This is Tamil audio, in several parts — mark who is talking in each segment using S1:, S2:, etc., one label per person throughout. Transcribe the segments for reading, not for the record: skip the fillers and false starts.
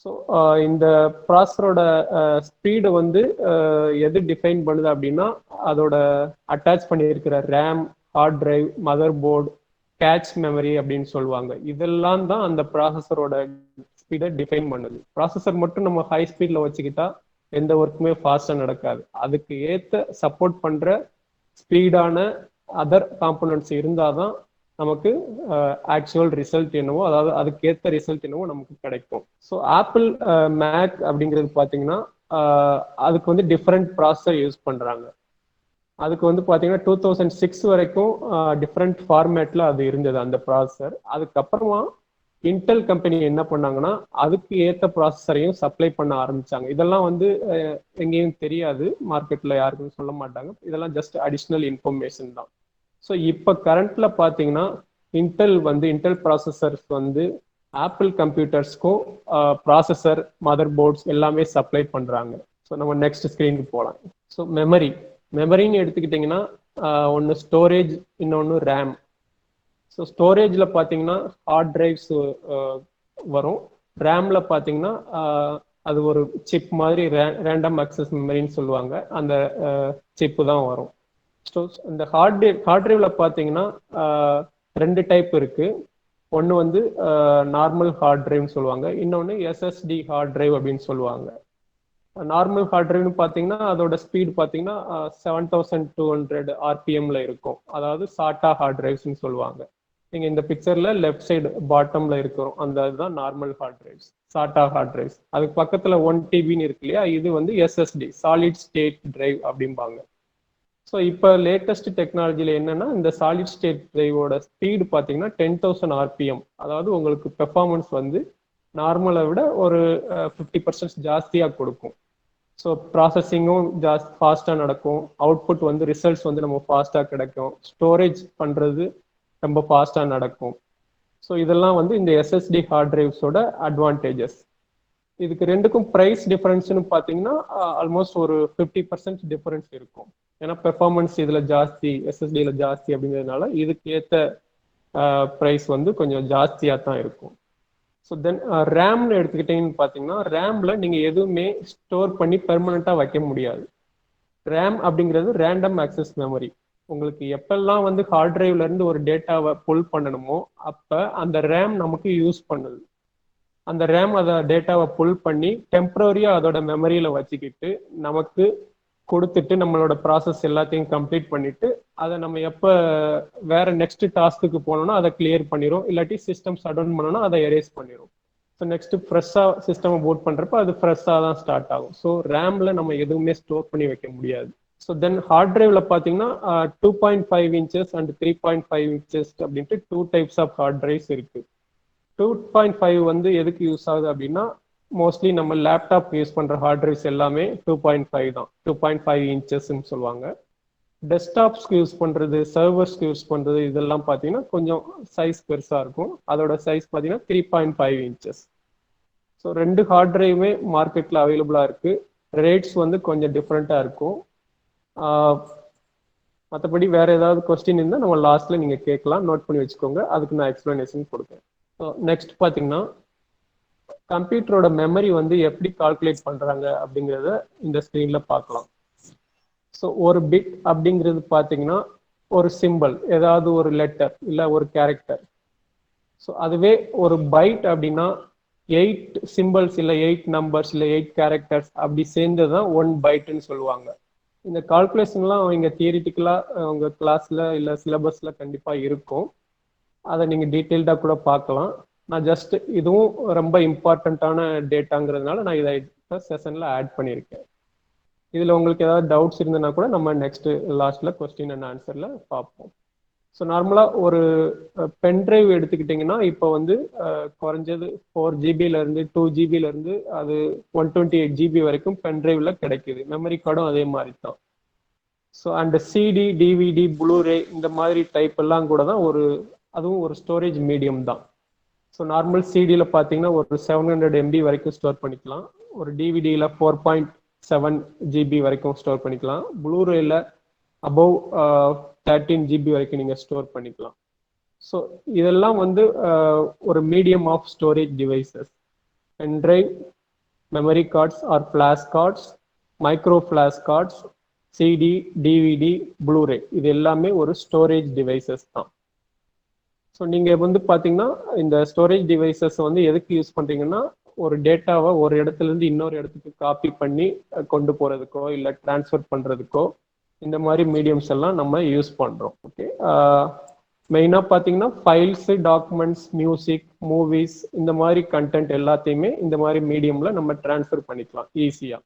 S1: ஸோ இந்த ப்ராசஸரோட ஸ்பீடு வந்து எது டிஃபைன் பண்ணுது அப்படின்னா அதோட அட்டாச் பண்ணியிருக்கிற RAM, hard drive, mother board, cache memory அப்படின்னு சொல்லுவாங்க. இதெல்லாம் தான் அந்த ப்ராசஸரோட ஸ்பீடை டிஃபைன் பண்ணுது. ப்ராசஸர் மட்டும் நம்ம ஹை ஸ்பீட்ல வச்சுக்கிட்டா எந்த ஒர்க்குமே ஃபாஸ்டா நடக்காது. அதுக்கு ஏத்த சப்போர்ட் பண்ற ஸ்பீடான அதர் காம்பனன்ட்ஸ் இருந்தாதான் நமக்கு ஆக்சுவல் ரிசல்ட் என்னவோ, அதாவது அதுக்கேற்ற ரிசல்ட் என்னவோ நமக்கு கிடைக்கும். ஸோ ஆப்பிள் மேக் அப்படிங்கிறது பார்த்தீங்கன்னா அதுக்கு வந்து டிஃப்ரெண்ட் ப்ராசஸர் யூஸ் பண்றாங்க. அதுக்கு வந்து பார்த்தீங்கன்னா 2006 வரைக்கும் டிஃப்ரெண்ட் ஃபார்மேட்ல அது இருந்தது அந்த ப்ராசஸர். அதுக்கப்புறமா இன்டெல் கம்பெனி என்ன பண்ணாங்கன்னா அதுக்கு ஏற்ற ப்ராசஸரையும் சப்ளை பண்ண ஆரம்பிச்சாங்க. இதெல்லாம் வந்து எங்கேயும் தெரியாது, மார்க்கெட்ல யாருக்கும் சொல்ல மாட்டாங்க. இதெல்லாம் ஜஸ்ட் அடிஷ்னல் இன்ஃபர்மேஷன் தான். ஸோ இப்போ கரண்ட்ல பார்த்தீங்கன்னா இன்டெல் ப்ராசஸர்ஸ் வந்து ஆப்பிள் கம்ப்யூட்டர்ஸ்க்கும் ப்ராசஸர், மதர் போர்ட்ஸ் எல்லாமே சப்ளை பண்றாங்க. ஸோ நம்ம நெக்ஸ்ட் ஸ்க்ரீனுக்கு போகலாம். ஸோ மெமரின்னு எடுத்துக்கிட்டிங்கன்னா ஒன்று ஸ்டோரேஜ், இன்னொன்று ரேம். ஸோ ஸ்டோரேஜில் பார்த்தீங்கன்னா ஹார்ட் டிரைவ்ஸ் வரும். ரேமில் பார்த்தீங்கன்னா அது ஒரு சிப் மாதிரி ரேண்டம் அக்சஸ் மெமரின்னு சொல்லுவாங்க, அந்த சிப்பு தான் வரும். ஸோ இந்த ஹார்ட் டிரைவ்ல பார்த்தீங்கன்னா ரெண்டு டைப் இருக்கு. ஒன்று வந்து நார்மல் ஹார்ட் டிரைவ்னு சொல்லுவாங்க, இன்னொன்று எஸ்எஸ்டி ஹார்ட் டிரைவ் அப்படின்னு சொல்லுவாங்க. நார்மல் ஹார்ட் டிரைவ்னு பார்த்தீங்கன்னா அதோட ஸ்பீட் பார்த்தீங்கன்னா 7200 ஆர்பிஎம்ல இருக்கும். அதாவது சாட்டா ஹார்ட் டிரைவ்ஸ்னு சொல்லுவாங்க. நீங்க இந்த பிக்சர்ல லெஃப்ட் சைடு பாட்டம்ல இருக்கிறோம், அந்த இதுதான் normal hard drives, SATA hard drives. அதுக்கு பக்கத்துல 1 டிபின்னு இருக்கு இல்லையா, இது வந்து எஸ்எஸ்டி, சாலிட் ஸ்டேட் டிரைவ் அப்படிம்பாங்க. ஸோ இப்போ லேட்டஸ்ட் டெக்னாலஜியில் என்னன்னா இந்த சாலிட் ஸ்டேட் டிரைவோட ஸ்பீடு பார்த்தீங்கன்னா 10,000 ஆர்பிஎம். அதாவது உங்களுக்கு பெர்ஃபார்மன்ஸ் வந்து நார்மலை விட ஒரு 50% ஜாஸ்தியாக கொடுக்கும். ஸோ ப்ராசஸிங்கும் ஃபாஸ்ட்டாக நடக்கும். அவுட்புட் வந்து ரிசல்ட்ஸ் வந்து நம்ம ஃபாஸ்ட்டாக கிடைக்கும். ஸ்டோரேஜ் பண்ணுறது ரொம்ப ஃபாஸ்ட்டாக நடக்கும். ஸோ இதெல்லாம் வந்து இந்த எஸ்எஸ்டி ஹார்ட் டிரைவ்ஸோட அட்வான்டேஜஸ். இதுக்கு ரெண்டுக்கும் ப்ரைஸ் டிஃபரன்ஸ்னு பார்த்தீங்கன்னா ஆல்மோஸ்ட் ஒரு 50% டிஃபரன்ஸ் இருக்கும். ஏன்னா பெர்ஃபார்மன்ஸ் இதில் ஜாஸ்தி, எஸ்எஸ்டியில் ஜாஸ்தி அப்படிங்கிறதுனால இதுக்கு ஏற்ற ப்ரைஸ் வந்து கொஞ்சம் ஜாஸ்தியாக தான் இருக்கும். ஸோ தென் ரேம்னு எடுத்துக்கிட்டிங்கன்னு பார்த்தீங்கன்னா ரேமில் நீங்கள் எதுவுமே ஸ்டோர் பண்ணி பெர்மனண்ட்டாக வைக்க முடியாது. ரேம் அப்படிங்கிறது ரேண்டம் ஆக்சஸ் மெமரி. உங்களுக்கு எப்பெல்லாம் வந்து ஹார்ட் டிரைவ்ல இருந்து ஒரு டேட்டாவை புல் பண்ணணுமோ அப்போ அந்த ரேம் நமக்கு யூஸ் பண்ணுது. அந்த ரேம் அதை டேட்டாவை புல் பண்ணி டெம்பரரியாக அதோட மெமரியில் வச்சுக்கிட்டு நமக்கு கொடுத்துட்டு நம்மளோட ப்ராசஸ் எல்லாத்தையும் கம்ப்ளீட் பண்ணிட்டு அதை நம்ம எப்போ வேற நெக்ஸ்ட் டாஸ்க்கு போனோம்னா அதை கிளியர் பண்ணிடும், இல்லாட்டி சிஸ்டம் ஷட் டவுன் பண்ணோம்னா அதை எரேஸ் பண்ணிடும். ஸோ நெக்ஸ்ட் ஃப்ரெஷ்ஷாக சிஸ்டம் பூட் பண்ணுறப்ப அது ஃப்ரெஷ்ஷாக தான் ஸ்டார்ட் ஆகும். ஸோ ரேமில் நம்ம எதுவுமே ஸ்டோர் பண்ணி வைக்க முடியாது. ஸோ தென் ஹார்ட் டிரைவ்ல பார்த்தீங்கன்னா 2.5 இன்ச்சஸ் அண்ட் 3.5 இன்ச்சஸ் அப்படின்ட்டு 2 டைப்ஸ் ஆஃப் ஹார்ட் டிரைவ்ஸ் இருக்கு. 2.5 வந்து எதுக்கு யூஸ் ஆகுது அப்படின்னா மோஸ்ட்லி நம்ம லேப்டாப் யூஸ் பண்ற ஹார்ட் டிரைவ்ஸ் எல்லாமே 2.5 தான், 2.5 இன்ச்சஸ்ன்னு சொல்லுவாங்க. டெஸ்க்டாப்ஸ்க்கு யூஸ் பண்றது, சர்வர்ஸ்க்கு யூஸ் பண்றது இதெல்லாம் பார்த்தீங்கன்னா கொஞ்சம் சைஸ் பெருசா இருக்கும். அதோட சைஸ் பார்த்தீங்கன்னா 3.5 இன்ச்சஸ். ஸோ ரெண்டு ஹார்ட் டிரைவுமே மார்க்கெட்ல அவைலபிளா இருக்கு. ரேட்ஸ் வந்து கொஞ்சம் டிஃப்ரெண்டா இருக்கும். மற்றபடி வேற ஏதாவது கொஸ்டின் இருந்தால் நம்ம லாஸ்ட்ல நீங்க கேட்கலாம், நோட் பண்ணி வச்சுக்கோங்க, அதுக்கு நான் எக்ஸ்பிளனேஷன் கொடுப்பேன். ஸோ நெக்ஸ்ட் பார்த்தீங்கன்னா கம்ப்யூட்டரோட மெமரி வந்து எப்படி கால்குலேட் பண்றாங்க அப்படிங்கிறத இந்த ஸ்க்ரீன்ல பார்க்கலாம். ஸோ ஒரு பிட் அப்படிங்கிறது பார்த்தீங்கன்னா ஒரு சிம்பிள், ஏதாவது ஒரு லெட்டர் இல்லை ஒரு கேரக்டர். ஸோ அதுவே ஒரு பைட் அப்படின்னா 8 சிம்பிள்ஸ் இல்லை 8 நம்பர்ஸ் இல்லை 8 கேரக்டர்ஸ் அப்படி சேர்ந்ததுதான் 1 பைட்னு சொல்லுவாங்க. இந்த கால்குலேஷன்லாம் அவங்க தியரிட்டிக்கலாக உங்க கிளாஸ்ல இல்லை சிலபஸ்ல கண்டிப்பாக இருக்கும். அதை நீங்க டீட்டெயில்டாக கூட பார்க்கலாம். நான் ஜஸ்ட் இதுவும் ரொம்ப இம்பார்ட்டண்ட்டான டேட்டாங்கிறதுனால நான் இதை செஷன்ல ஆட் பண்ணியிருக்கேன். இதுல உங்களுக்கு ஏதாவது டவுட்ஸ் இருந்ததுன்னா கூட நம்ம நெக்ஸ்ட் லாஸ்ட்ல கொஸ்டின் அண்ட் ஆன்சர்ல பார்ப்போம். ஸோ நார்மலா ஒரு பென்ட்ரைவ் எடுத்துக்கிட்டிங்கன்னா இப்போ வந்து குறைஞ்சது 4 ஜிபில இருந்து 2 ஜிபில இருந்து அது 128 ஜிபி வரைக்கும் பென்ட்ரைவ்ல கிடைக்குது. மெமரி கார்டும் அதே மாதிரி தான். So and CD, DVD, Blu-ray இந்த மாதிரி டைப் எல்லாம் கூட தான் அதுவும் ஒரு ஸ்டோரேஜ் மீடியம் தான். ஸோ நார்மல் சிடியில் பார்த்தீங்கன்னா ஒரு 700 MB வரைக்கும் ஸ்டோர் பண்ணிக்கலாம். ஒரு டிவிடியில் 4.7 ஜிபி வரைக்கும் ஸ்டோர் பண்ணிக்கலாம். ப்ளூரேல அபவ் 13 ஜிபி வரைக்கும் நீங்கள் ஸ்டோர் பண்ணிக்கலாம். ஸோ இதெல்லாம் வந்து ஒரு medium of storage devices. Pen drive, memory cards or flash cards, micro flash cards, CD, DVD, Blu-ray இது எல்லாமே ஒரு ஸ்டோரேஜ் டிவைசஸ் தான். ஸோ நீங்கள் வந்து பார்த்தீங்கன்னா இந்த ஸ்டோரேஜ் டிவைசஸ் வந்து எதுக்கு யூஸ் பண்ணுறீங்கன்னா ஒரு டேட்டாவை ஒரு இடத்துல இருந்து இன்னொரு இடத்துக்கு காப்பி பண்ணி கொண்டு போகிறதுக்கோ இல்லை டிரான்ஸ்ஃபர் பண்ணுறதுக்கோ இந்த மாதிரி மீடியம்ஸ் எல்லாம் நம்ம யூஸ் பண்ணுறோம். ஓகே, மெயினாக பார்த்தீங்கன்னா ஃபைல்ஸு, டாக்குமெண்ட்ஸ், மியூசிக், மூவிஸ் இந்த மாதிரி கண்டென்ட் எல்லாத்தையுமே இந்த மாதிரி மீடியமில் நம்ம டிரான்ஸ்ஃபர் பண்ணிக்கலாம் ஈஸியாக.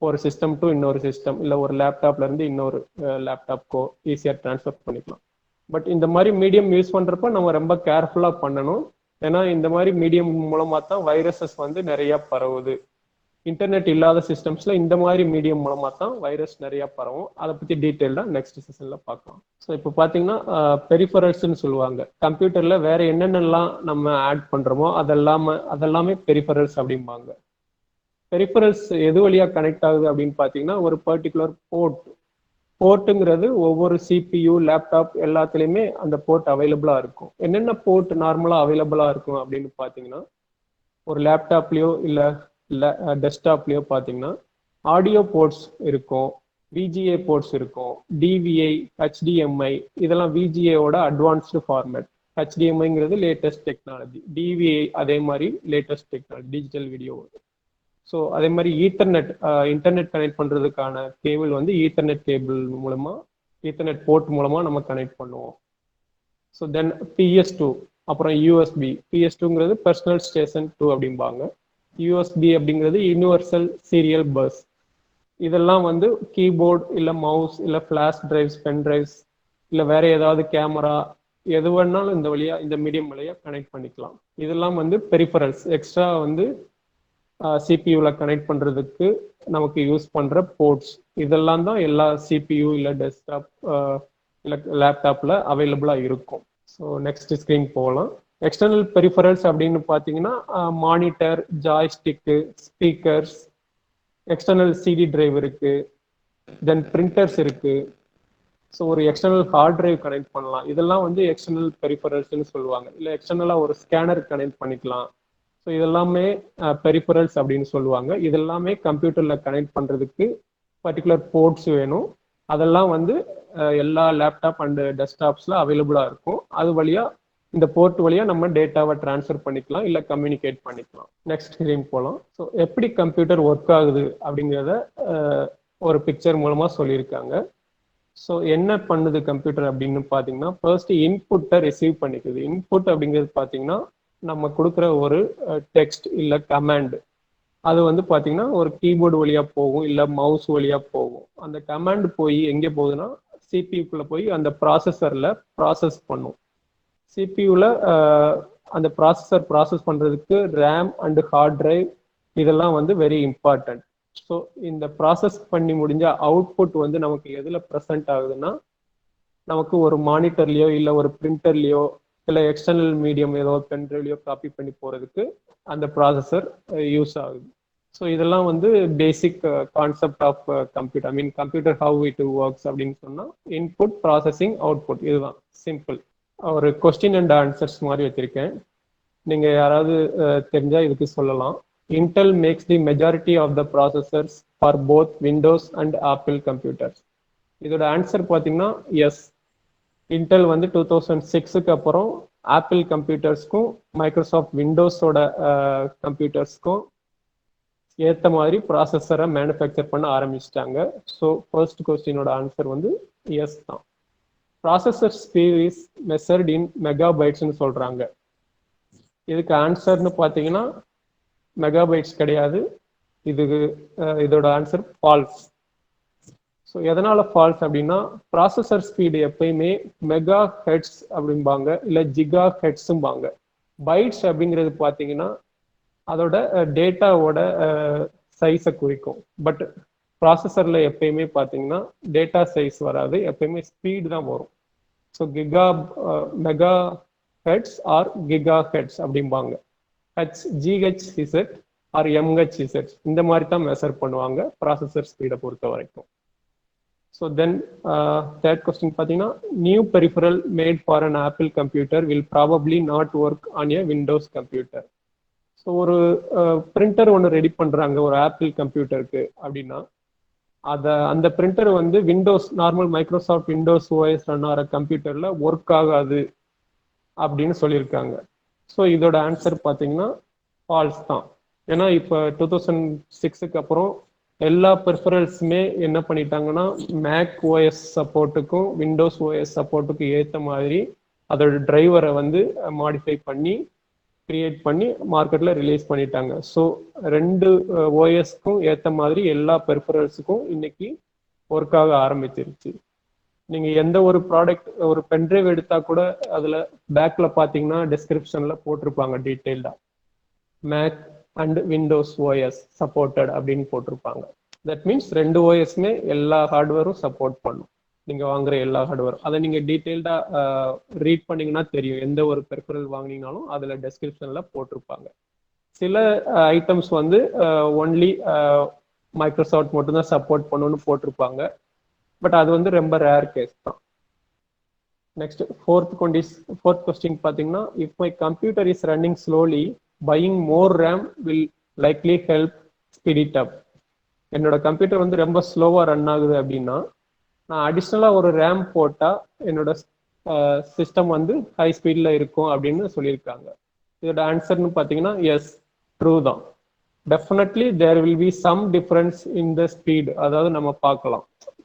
S1: ஒரு சிஸ்டம் டு இன்னொரு சிஸ்டம் இல்லை ஒரு லேப்டாப்ல இருந்து இன்னொரு லேப்டாப்க்கோ ஈஸியாக டிரான்ஸ்ஃபர் பண்ணிக்கலாம். பட் இந்த மாதிரி மீடியம் யூஸ் பண்ணுறப்ப நம்ம ரொம்ப கேர்ஃபுல்லாக பண்ணணும். ஏன்னா இந்த மாதிரி மீடியம் மூலமாக தான் வைரஸஸ் வந்து நிறைய பரவுது. இன்டர்நெட் இல்லாத சிஸ்டம்ஸ்ல இந்த மாதிரி மீடியம் மூலமாக தான் வைரஸ் நிறைய பரவும். அதை பற்றி டீட்டெயிலாக நெக்ஸ்ட் செஷன்ல பார்க்கலாம். ஸோ இப்போ பார்த்தீங்கன்னா பெரிஃபரல்ஸ்ன்னு சொல்லுவாங்க. கம்ப்யூட்டர்ல வேற என்னென்னலாம் நம்ம ஆட் பண்றோமோ அதெல்லாமே பெரிஃபரல்ஸ் அப்படிம்பாங்க. பெரிஃபரல்ஸ் எது வழியாக கனெக்ட் ஆகுது அப்படின்னு பார்த்தீங்கன்னா ஒரு பர்டிகுலர் போர்ட்டுங்கிறது ஒவ்வொரு சிபியு, லேப்டாப் எல்லாத்துலேயுமே அந்த போர்ட் அவைலபிளாக இருக்கும். என்னென்ன போர்ட் நார்மலாக அவைலபிளாக இருக்கும் அப்படின்னு பார்த்தீங்கன்னா ஒரு லேப்டாப்லேயோ இல்லை டெஸ்க்டாப்லேயோ பார்த்தீங்கன்னா ஆடியோ போர்ட்ஸ் இருக்கும், விஜிஏ போர்ட்ஸ் இருக்கும், டிவிஐ, ஹெச்டிஎம்ஐ இதெல்லாம் விஜிஏவோட அட்வான்ஸ்டு ஃபார்மேட். ஹெச்டிஎம்ஐங்கிறது லேட்டஸ்ட் டெக்னாலஜி, டிவிஐ அதே மாதிரி latest technology, digital video. So அதே மாதிரி இன்டர்நெட் கனெக்ட் பண்ணுறதுக்கான கேபிள் வந்து ஈத்தர்நெட் கேபிள் மூலமா, ஈத்தர்நெட் போர்ட் மூலமா நம்ம கனெக்ட் பண்ணுவோம். ஸோ தென் PS2, அப்புறம் யூஎஸ்பி. PS2ங்கிறது பர்சனல் ஸ்டேஷன் 2 அப்படிம்பாங்க. யூஎஸ்பி அப்படிங்கிறது யூனிவர்சல் சீரியல் பஸ். இதெல்லாம் வந்து கீபோர்டு இல்லை மவுஸ் இல்லை ஃப்ளாஷ் டிரைவ்ஸ், பென் டிரைவ்ஸ் இல்லை வேற ஏதாவது கேமரா எது வேணாலும் இந்த மீடியம் வழியா கனெக்ட் பண்ணிக்கலாம். இதெல்லாம் வந்து பெரிஃபரல்ஸ், எக்ஸ்ட்ரா வந்து சிபியூல கனெக்ட் பண்றதுக்கு நமக்கு யூஸ் பண்ற போர்ட்ஸ். இதெல்லாம் தான் எல்லா சிபியூ இல்லை டெஸ்க்டாப் இல்லை லேப்டாப்ல அவைலபிளா இருக்கும். ஸோ நெக்ஸ்ட் ஸ்கிரீன் போகலாம். எக்ஸ்டர்னல் பெரிஃபரல்ஸ் அப்படின்னு பார்த்தீங்கன்னா monitor, joystick, speakers, external CD drive இருக்கு, தென் பிரிண்டர்ஸ் இருக்கு. ஸோ ஒரு எக்ஸ்டர்னல் ஹார்ட் டிரைவ் கனெக்ட் பண்ணலாம். இதெல்லாம் வந்து எக்ஸ்டர்னல் பெரிஃபரல்ஸ்ன்னு சொல்லுவாங்க. இல்லை எக்ஸ்டர்னலாக ஒரு ஸ்கேனர் கனெக்ட் பண்ணிக்கலாம். ஸோ இதெல்லாமே பெரிஃபரல்ஸ் அப்படின்னு சொல்லுவாங்க. இதெல்லாமே கம்ப்யூட்டரில் கனெக்ட் பண்ணுறதுக்கு பர்டிகுலர் போர்ட்ஸ் வேணும். அதெல்லாம் வந்து எல்லா லேப்டாப் அண்டு டெஸ்க்டாப்ஸில் அவைலபிளாக இருக்கும். அது வழியாக இந்த போர்ட் வழியாக நம்ம டேட்டாவை ட்ரான்ஸ்ஃபர் பண்ணிக்கலாம் இல்லை கம்யூனிகேட் பண்ணிக்கலாம். நெக்ஸ்ட் ஸ்க்ரீன் போகலாம். ஸோ எப்படி கம்ப்யூட்டர் ஒர்க் ஆகுது அப்படிங்கிறத ஒரு பிக்சர் மூலமாக சொல்லியிருக்காங்க. ஸோ என்ன பண்ணுது கம்ப்யூட்டர் அப்படின்னு பார்த்தீங்கன்னா ஃபர்ஸ்ட் இன்புட்டை ரிசீவ் பண்ணிக்குது. இன்புட் அப்படிங்கிறது பார்த்தீங்கன்னா நம்ம கொடுக்குற ஒரு டெக்ஸ்ட் இல்லை கமாண்ட். அது வந்து பார்த்தீங்கன்னா ஒரு கீபோர்டு வழியாக போகும் இல்லை மவுஸ் வழியாக போகும். அந்த கமாண்ட் போய் எங்கே போகுதுன்னா சிபியூக்குள்ளே போய் அந்த ப்ராசஸரில் ப்ராசஸ் பண்ணும். சிபியூவில் அந்த ப்ராசஸ் பண்ணுறதுக்கு ரேம் அண்டு ஹார்ட் டிரைவ் இதெல்லாம் வந்து வெரி இம்பார்ட்டன்ட். ஸோ இந்த ப்ராசஸ் பண்ணி முடிஞ்ச அவுட்புட் வந்து நமக்கு எதில் ப்ரெசென்ட் ஆகுதுன்னா நமக்கு ஒரு மானிட்டர்லேயோ இல்லை ஒரு பிரிண்டர்லேயோ இல்லை எக்ஸ்டர்னல் மீடியம் ஏதோ பென்ட்ரைவ்லையோ காப்பி பண்ணி போகிறதுக்கு அந்த ப்ராசஸர் யூஸ் ஆகுது. ஸோ இதெல்லாம் வந்து basic concept of computer. I mean computer how it works அப்படின்னு சொன்னால் இன்புட், ப்ராசஸிங், அவுட்புட், இதுதான் சிம்பிள். ஒரு கொஸ்டின் அண்ட் ஆன்சர்ஸ் மாதிரி வச்சுருக்கேன். நீங்கள் யாராவது தெரிஞ்சால் இதுக்கு சொல்லலாம். Intel makes the majority of the processors for both Windows and Apple computers. இதோட ஆன்சர் பார்த்தீங்கன்னா எஸ். இன்டெல் வந்து 2006க்கு அப்புறம் ஆப்பிள் கம்ப்யூட்டர்ஸ்க்கும் மைக்ரோசாஃப்ட் விண்டோஸோட கம்ப்யூட்டர்ஸ்க்கும் ஏற்ற மாதிரி ப்ராசஸரை மேனுஃபேக்சர் பண்ண ஆரம்பிச்சிட்டாங்க. ஸோ ஃபர்ஸ்ட் கொஸ்டினோட ஆன்சர் வந்து எஸ் தான். Processor speed is measured in மெகாபைட்ஸ்ன்னு சொல்கிறாங்க. இதுக்கு ஆன்சர்னு பார்த்தீங்கன்னா மெகாபைட்ஸ் கிடையாது. இதோட ஆன்சர் ஃபால்ஸ். ஸோ எதனால ஃபால்ஸ் அப்படின்னா ப்ராசஸர் ஸ்பீடு எப்பயுமே மெகா ஹெட்ஸ் அப்படிம்பாங்க இல்லை ஜிகா ஹெட்ஸும்பாங்க. பைட்ஸ் அப்படிங்கிறது பார்த்தீங்கன்னா அதோட டேட்டாவோட சைஸை குறிக்கும். பட் ப்ராசஸரில் எப்பயுமே பார்த்தீங்கன்னா டேட்டா சைஸ் வராது, எப்பயுமே ஸ்பீடு தான் வரும். So megahertz or gigahertz அப்படிம்பாங்க. GHz ஆர் MHz இந்த மாதிரி தான் மெஷர் பண்ணுவாங்க ப்ராசஸர் ஸ்பீடை பொறுத்த வரைக்கும். ஸோ தென் தேர்ட் கொஸ்டின் பார்த்தீங்கன்னா new peripheral made for an apple computer will probably not work on a Windows computer. So so ஒரு பிரிண்டர் ஒன்று ரெடி பண்றாங்க ஒரு ஆப்பிள் கம்ப்யூட்டருக்கு அப்படின்னா அந்த பிரிண்டர் வந்து Windows normal Microsoft Windows OS run ஆகிற கம்ப்யூட்டர்ல ஒர்க் ஆகாது அப்படின்னு சொல்லியிருக்காங்க. ஸோ இதோட ஆன்சர் பார்த்தீங்கன்னா ஃபால்ஸ் தான். ஏன்னா இப்போ 2006க்கு அப்புறம் எல்லா பெர்ஃபரல்ஸுமே என்ன பண்ணிட்டாங்கன்னா மேக் ஓஎஸ் சப்போர்ட்டுக்கும் விண்டோஸ் ஓஎஸ் சப்போர்ட்டுக்கும் ஏற்ற மாதிரி அதோட டிரைவரை வந்து மாடிஃபை பண்ணி கிரியேட் பண்ணி மார்க்கெட்ல ரிலீஸ் பண்ணிட்டாங்க. ஸோ ரெண்டு ஓஎஸ்க்கும் ஏற்ற மாதிரி எல்லா பெர்ஃபரல்ஸுக்கும் இன்னைக்கு ஒர்க் ஆக ஆரம்பிச்சிருச்சு. நீங்க எந்த ஒரு ப்ராடக்ட் ஒரு பென்ட்ரைவ் எடுத்தா கூட அதுல பேக்ல பாத்தீங்கன்னா டிஸ்கிரிப்ஷன்ல போட்டிருப்பாங்க டீட்டெயில்டா Mac and Windows OS supported அப்படின்னு போட்டிருப்பாங்க. தட் மீன்ஸ் ரெண்டு ஓஎஸ்மே எல்லா ஹார்ட்வேரும் சப்போர்ட் பண்ணும். நீங்க வாங்குற எல்லா ஹார்ட்வேரும் அதை நீங்க டீட்டெயில்டா ரீட் பண்ணீங்கன்னா தெரியும். எந்த ஒரு பெர்ஃபரல் வாங்கினீங்கனாலும் அதுல டிஸ்கிரிப்ஷன்ல போட்டிருப்பாங்க. சில ஐட்டம்ஸ் வந்து ஒன்லி மைக்ரோசாஃப்ட் மட்டும்தான் சப்போர்ட் பண்ணணும்னு போட்டிருப்பாங்க. பட் அது வந்து ரொம்ப ரேர் கேஸ் தான். நெக்ஸ்ட் ஃபோர்த் கொஸ்டின் பார்த்தீங்கன்னா if my computer is running slowly buying more RAM will likely help speed it up. என்னோட கம்ப்யூட்டர் வந்து ரொம்ப ஸ்லோவா ரன் ஆகுது அப்படின்னா நான் அடிஷ்னலா ஒரு ரேம் போட்டா என்னோட சிஸ்டம் வந்து ஹை ஸ்பீட்ல இருக்கும் அப்படின்னு சொல்லியிருக்காங்க. இதோட ஆன்சர்னு பார்த்தீங்கன்னா எஸ், ட்ரூ தான். Definitely there will be some difference in the speed. அதாவது நம்ம பார்க்கலாம்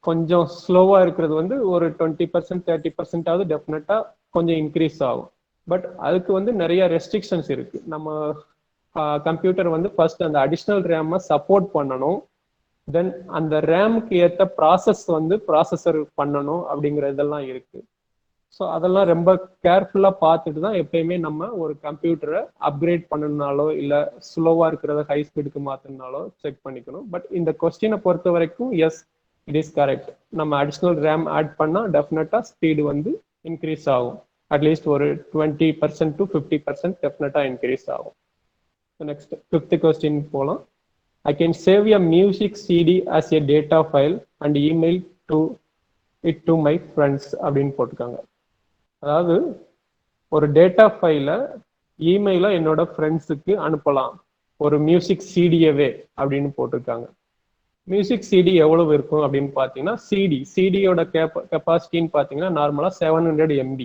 S1: கொஞ்சம் ஸ்லோவா இருக்கிறது வந்து ஒரு 20% 30% டெஃபினட்டா கொஞ்சம் இன்க்ரீஸ் ஆகும். பட் அதுக்கு வந்து நிறைய ரெஸ்ட்ரிக்ஷன்ஸ் இருக்கு. நம்ம கம்ப்யூட்டர் வந்து ஃபர்ஸ்ட் அந்த அடிஷ்னல் ரேமை சப்போர்ட் பண்ணணும். தென் அந்த ரேமுக்கு ஏற்ற ப்ராசஸ் வந்து ப்ராசஸர் பண்ணணும் அப்படிங்கிற இதெல்லாம் இருக்கு. ஸோ அதெல்லாம் ரொம்ப கேர்ஃபுல்லாக பார்த்துட்டு தான் எப்பயுமே நம்ம ஒரு கம்ப்யூட்டரை அப்கிரேட் பண்ணணுனாலோ இல்லை ஸ்லோவாக இருக்கிறத ஹை ஸ்பீடுக்கு மாற்றினாலோ செக் பண்ணிக்கணும். பட் இந்த கொஸ்டினை பொறுத்த வரைக்கும் எஸ், இட் இஸ் கரெக்ட். நம்ம அடிஷ்னல் ரேம் ஆட் பண்ணால் டெஃபினட்டாக ஸ்பீடு வந்து இன்க்ரீஸ் ஆகும். அட்லீஸ்ட் ஒரு 20% to 50% டெஃபினட்டாக இன்க்ரீஸ் ஆகும். நெக்ஸ்ட் ஃபிஃப்த் கொஸ்டின் போகலாம். I can save a music CD as a data file and email to my friends அப்படின்னு போட்டிருக்காங்க. அதாவது ஒரு டேட்டா ஃபைலை இமெயில என்னோட ஃப்ரெண்ட்ஸுக்கு அனுப்பலாம் ஒரு மியூசிக் சிடியவே அப்படின்னு போட்டிருக்காங்க. மியூசிக் சிடி எவ்வளவு இருக்கும் அப்படின்னு பார்த்தீங்கன்னா சிடியோட கெப்பாசிட்டின்னு பார்த்தீங்கன்னா நார்மலாக 700 MB.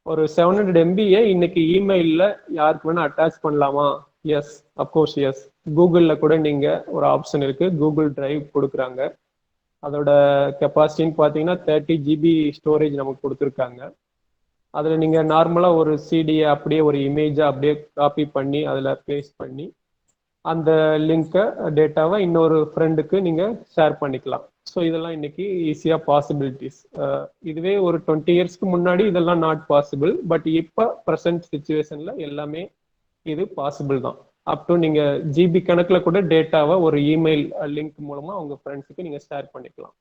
S1: ஒரு 700 MBயை இன்னைக்கு இமெயிலில் யாருக்கு வேணா அட்டாச் பண்ணலாமா? Yes, of course yes. கூகுளில் கூட நீங்கள் ஒரு ஆப்ஷன் இருக்கு, கூகுள் டிரைவ் கொடுக்குறாங்க. அதோட கெப்பாசிட்டின்னு பார்த்தீங்கன்னா 30 GB ஸ்டோரேஜ் நமக்கு கொடுத்துருக்காங்க. அதில் நீங்கள் நார்மலாக ஒரு சிடியை அப்படியே ஒரு இமேஜை அப்படியே காப்பி பண்ணி அதில் பேஸ்ட் பண்ணி அந்த லிங்கை டேட்டாவை இன்னொரு ஃப்ரெண்டுக்கு நீங்கள் ஷேர் பண்ணிக்கலாம். ஸோ இதெல்லாம் இன்னைக்கு ஈஸியாக பாசிபிலிட்டிஸ். இதுவே ஒரு 20 இயர்ஸ்க்கு முன்னாடி இதெல்லாம் நாட் பாசிபிள். பட் இப்போ ப்ரெசன்ட் சுச்சுவேஷனில் எல்லாமே இது பாசிபிள் தான். அப் டு நீங்க ஜிபி கணக்கில் கூட டேட்டாவை ஒரு இமெயில் லிங்க் மூலமா உங்க ஃப்ரெண்ட்ஸுக்கு நீங்க ஷேர் பண்ணிக்கலாம்.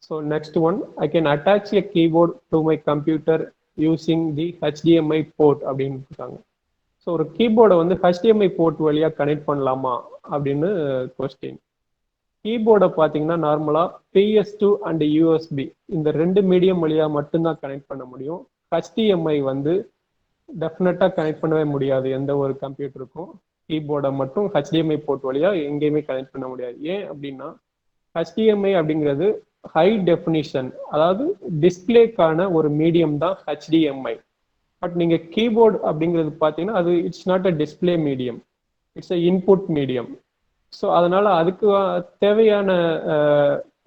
S1: So next one, I can attach a keyboard to my computer using the HDMI port அப்படின்னு இருக்காங்க. ஸோ ஒரு கீபோர்டை வந்து HDMI போர்ட் வழியா கனெக்ட் பண்ணலாமா அப்படின்னு கொஸ்டின். கீபோர்டை பார்த்தீங்கன்னா நார்மலா PS2 அண்ட் USB இந்த ரெண்டு மீடியம் வழியா மட்டும்தான் கனெக்ட் பண்ண முடியும். HDMI வந்து டெஃபினட்டா கனெக்ட் பண்ணவே முடியாது. எந்த ஒரு கம்ப்யூட்டருக்கும் கீபோர்டை மட்டும் HDMI போர்ட் வழியா எங்கேயுமே கனெக்ட் பண்ண முடியாது. ஏன் அப்படின்னா HDMI அப்படிங்கிறது ஹை டெஃபினிஷன், அதாவது டிஸ்பிளேக்கான ஒரு மீடியம் தான் HDMI. பட் நீங்க கீபோர்டு அப்படிங்கிறது பார்த்தீங்கன்னா அது it's not a display medium, it's a input medium. So அதனால அதுக்கு தேவையான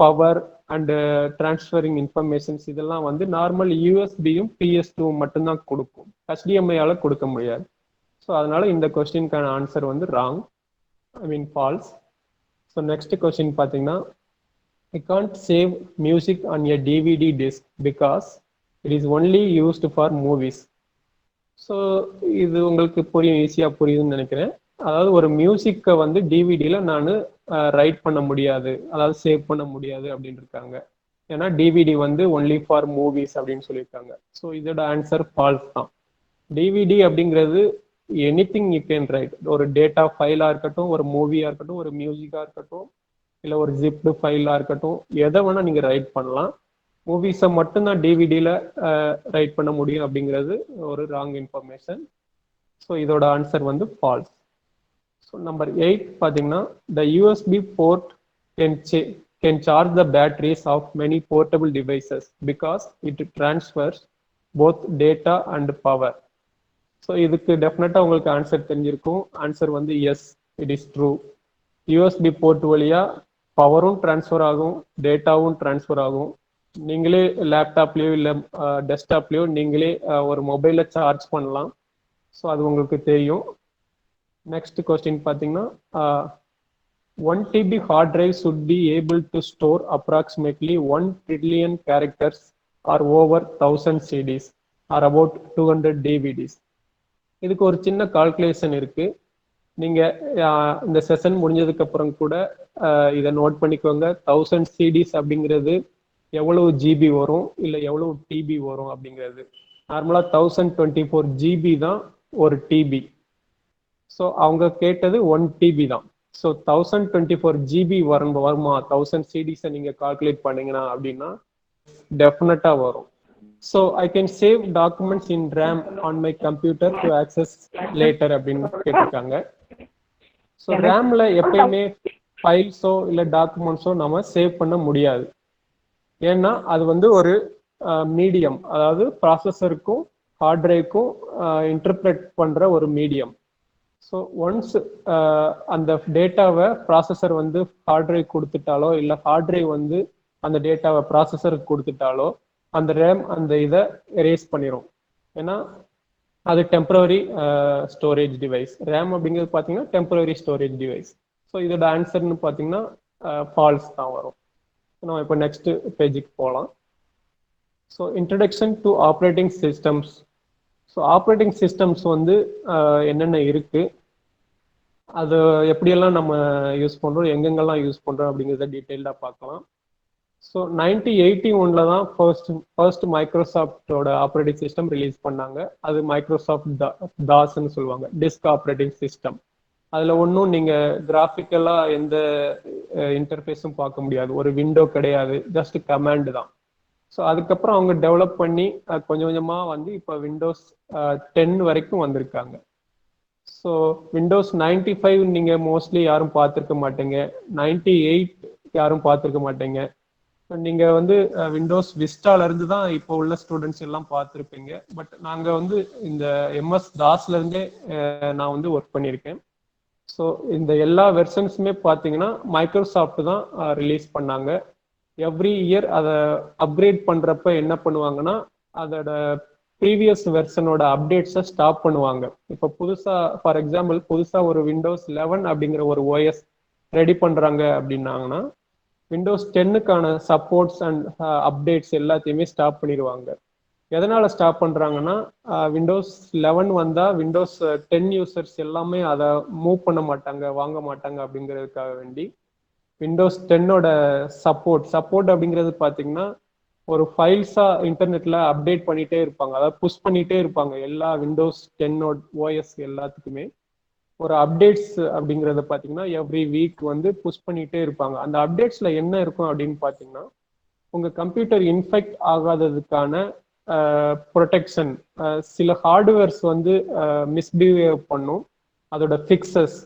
S1: பவர் அண்ட் டிரான்ஸ்ஃபரிங் இன்ஃபர்மேஷன்ஸ் இதெல்லாம் வந்து நார்மல் USB-யும் PS2 மட்டும்தான் கொடுக்கும், HDMI-யால கொடுக்க முடியாது. ஸோ அதனால இந்த கொஸ்டினுக்கான ஆன்சர் வந்து ராங், ஐ மீன் ஃபால்ஸ். ஸோ நெக்ஸ்ட் கொஸ்டின் பார்த்தீங்கன்னா I can't save music on a DVD disk because it is only used for movies. So இது உங்களுக்கு புரியும், ஈஸியாக புரியுதுன்னு நினைக்கிறேன். அதாவது ஒரு மியூசிக்கை வந்து டிவிடியில் நான் ரைட் பண்ண முடியாது, அதாவது சேவ் பண்ண முடியாது அப்படின்னு இருக்காங்க. ஏன்னா டிவிடி வந்து ஒன்லி ஃபார் மூவிஸ் அப்படின்னு சொல்லியிருக்காங்க. ஸோ இதோட ஆன்சர் ஃபால்ஸ் தான். டிவிடி அப்படிங்கிறது எனிதிங் யூ கேன் ரைட். ஒரு டேட்டா ஃபைலாக இருக்கட்டும், ஒரு மூவியாக இருக்கட்டும், ஒரு மியூசிக்காக இருக்கட்டும், இல்லை ஒரு ஜிப்டு ஃபைலாக இருக்கட்டும், எதை வேணால் நீங்கள் ரைட் பண்ணலாம். மூவிஸை மட்டும்தான் டிவிடியில் ரைட் பண்ண முடியும் அப்படிங்கிறது ஒரு ராங் இன்ஃபர்மேஷன். ஸோ இதோட ஆன்சர் வந்து ஃபால்ஸ். ஸோ நம்பர் 8 பார்த்தீங்கன்னா the USB port can can charge the batteries of many portable devices because it transfers both data and power. So இதுக்கு டெஃபினட்டாக உங்களுக்கு ஆன்சர் தெரிஞ்சிருக்கும். ஆன்சர் வந்து yes, it is true. USB port வழியா பவரும் டிரான்ஸ்ஃபர் ஆகும், டேட்டாவும் டிரான்ஸ்ஃபர் ஆகும். நீங்களே லேப்டாப்லேயோ இல்லை டெஸ்க்டாப்லேயோ நீங்களே ஒரு மொபைலை சார்ஜ் பண்ணலாம். ஸோ அது உங்களுக்கு தெரியும். நெக்ஸ்ட் கொஸ்டின் பார்த்தீங்கன்னா 1 TB hard drive should be able to store approximately 1 trillion characters or over 1000 CDs or about 200 DVDs. இதுக்கு ஒரு சின்ன கால்குலேஷன் இருக்கு. நீங்க இந்த செஷன் முடிஞ்சதுக்கு அப்புறம் கூட இதை நோட் பண்ணிக்கோங்க. 1000 CDs அப்படிங்கிறது எவ்வளவு ஜிபி வரும் இல்லை எவ்வளவு டிபி வரும் அப்படிங்கிறது. நார்மலா 1024 GB தான் ஒரு டிபி. ஸோ அவங்க கேட்டது 1 TB தான். ஸோ 1024 GB வருமா 1000 CDஸை நீங்க கால்குலேட் பண்ணீங்கன்னா அப்படின்னா டெஃபினட்டா வரும். So I can save documents in RAM on my computer to access later அப்படின்னு கேட்டிருக்காங்க. ஸோ ரேம்ல எப்பயுமே ஃபைல்ஸோ இல்லை டாக்குமெண்ட்ஸோ நம்ம சேவ் பண்ண முடியாது. ஏன்னா அது வந்து ஒரு மீடியம், அதாவது ப்ராசஸருக்கும் ஹார்ட் டிரைவ்க்கும் இன்டர்பிரேட் பண்ற ஒரு மீடியம். ஸோ ஒன்ஸ் அந்த டேட்டாவை ப்ராசஸர் வந்து ஹார்ட் டிரைவ் கொடுத்துட்டாலோ இல்லை ஹார்ட் டிரைவ் வந்து அந்த டேட்டாவை ப்ராசஸருக்கு கொடுத்துட்டாலோ அந்த ரேம் அந்த இதை எரேஸ் பண்ணிடும். ஏன்னா அது டெம்பரரி ஸ்டோரேஜ் டிவைஸ். ரேம் அப்படிங்கிறது பார்த்தீங்கன்னா டெம்பரரி ஸ்டோரேஜ் டிவைஸ். ஸோ இதோட ஆன்சர்னு பார்த்தீங்கன்னா ஃபால்ஸ் தான் வரும். நம்ம இப்போ நெக்ஸ்ட் பேஜுக்கு போகலாம். So introduction to operating systems. So operating systems வந்து என்னென்ன இருக்கு, அது எப்படியெல்லாம் நம்ம யூஸ் பண்றோம், எங்கெங்கெல்லாம் யூஸ் பண்றோம் அப்படிங்கிறத டீட்டெயில்டாக பார்க்கலாம். ஸோ 1981 தான் ஃபர்ஸ்ட் மைக்ரோசாஃப்டோட ஆப்ரேட்டிங் சிஸ்டம் ரிலீஸ் பண்ணாங்க. அது மைக்ரோசாஃப்ட் தாஸ்ன்னு சொல்லுவாங்க, டிஸ்க் ஆப்ரேட்டிங் சிஸ்டம். அதில் ஒன்றும் நீங்கள் கிராஃபிக்கலாக எந்த இன்டர்ஃபேஸும் பார்க்க முடியாது, ஒரு விண்டோ கிடையாது, ஜஸ்ட் கமாண்ட் தான். ஸோ அதுக்கப்புறம் அவங்க டெவலப் பண்ணி கொஞ்சம் கொஞ்சமாக வந்து இப்போ விண்டோஸ் 10 வரைக்கும் வந்திருக்காங்க. ஸோ விண்டோஸ் 95 நீங்கள் மோஸ்ட்லி யாரும் பார்த்துருக்க மாட்டீங்க, 98 யாரும் பார்த்துருக்க மாட்டீங்க. நீங்கள் வந்து விண்டோஸ் விஸ்டால இருந்து தான் இப்போ உள்ள ஸ்டூடெண்ட்ஸ் எல்லாம் பார்த்துருப்பீங்க. பட் நாங்கள் வந்து இந்த MS தாஸ்ல இருந்தே நான் வந்து ஒர்க் பண்ணியிருக்கேன். ஸோ இந்த எல்லா வெர்ஷன்ஸுமே பார்த்தீங்கன்னா மைக்ரோசாஃப்ட் தான் ரிலீஸ் பண்ணாங்க. எவ்ரி இயர் அதை அப்கிரேட் பண்றப்ப என்ன பண்ணுவாங்கன்னா அதோட ப்ரீவியஸ் வெர்ஷனோட அப்டேட்ஸை ஸ்டாப் பண்ணுவாங்க. இப்போ புதுசா ஃபார் எக்ஸாம்பிள் புதுசா ஒரு விண்டோஸ் 11 அப்படிங்கிற ஒரு OS ரெடி பண்றாங்க அப்படின்னாங்கன்னா விண்டோஸ் 10க்கான சப்போர்ட்ஸ் அண்ட் அப்டேட்ஸ் எல்லாத்தையுமே ஸ்டாப் பண்ணிடுவாங்க. எதனால ஸ்டாப் பண்றாங்கன்னா விண்டோஸ் 11 வந்தா விண்டோஸ் 10 யூசர்ஸ் எல்லாமே அதை மூவ் பண்ண மாட்டாங்க, வாங்க மாட்டாங்க அப்படிங்கிறதுக்காக வேண்டி விண்டோஸ் 10ஓட சப்போர்ட் அப்படிங்கிறது பார்த்தீங்கன்னா ஒரு ஃபைல்ஸா இன்டர்நெட்ல அப்டேட் பண்ணிட்டே இருப்பாங்க, அதாவது புஷ் பண்ணிட்டே இருப்பாங்க. எல்லா விண்டோஸ் 10 OS எல்லாத்துக்குமே ஒரு அப்டேட்ஸ் அப்படிங்கிறத பார்த்தீங்கன்னா எவ்ரி வீக் வந்து புஷ் பண்ணிட்டே இருப்பாங்க. அந்த அப்டேட்ஸ்ல என்ன இருக்கும் அப்படின்னு பார்த்தீங்கன்னா உங்க கம்ப்யூட்டர் இன்ஃபெக்ட் ஆகாததுக்கான ப்ரொடெக்ஷன், சில ஹார்ட்வேர்ஸ் வந்து மிஸ்பிஹேவ் பண்ணும், அதோட ஃபிக்சஸ்.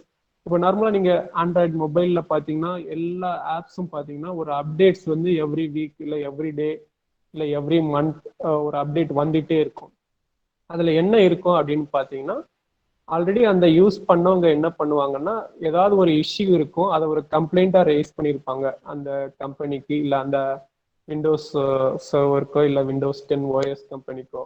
S1: இப்போ நார்மலாக நீங்கள் ஆண்ட்ராய்டு மொபைலில் பார்த்தீங்கன்னா எல்லா ஆப்ஸும் பார்த்தீங்கன்னா ஒரு அப்டேட்ஸ் வந்து எவ்ரி வீக் இல்லை எவ்ரி டே இல்லை எவ்ரி மந்த் ஒரு அப்டேட் வந்துட்டே இருக்கும். அதில் என்ன இருக்கும் அப்படின்னு பார்த்தீங்கன்னா ஆல்ரெடி அந்த யூஸ் பண்ணவங்க என்ன பண்ணுவாங்கன்னா ஏதாவது ஒரு இஷ்யூ இருக்கும், அதை ஒரு கம்ப்ளைண்ட்டாக ரைஸ் பண்ணியிருப்பாங்க அந்த கம்பெனிக்கு இல்லை அந்த விண்டோஸ் சர்வருக்கோ இல்லை விண்டோஸ் 10 OS கம்பெனிக்கோ.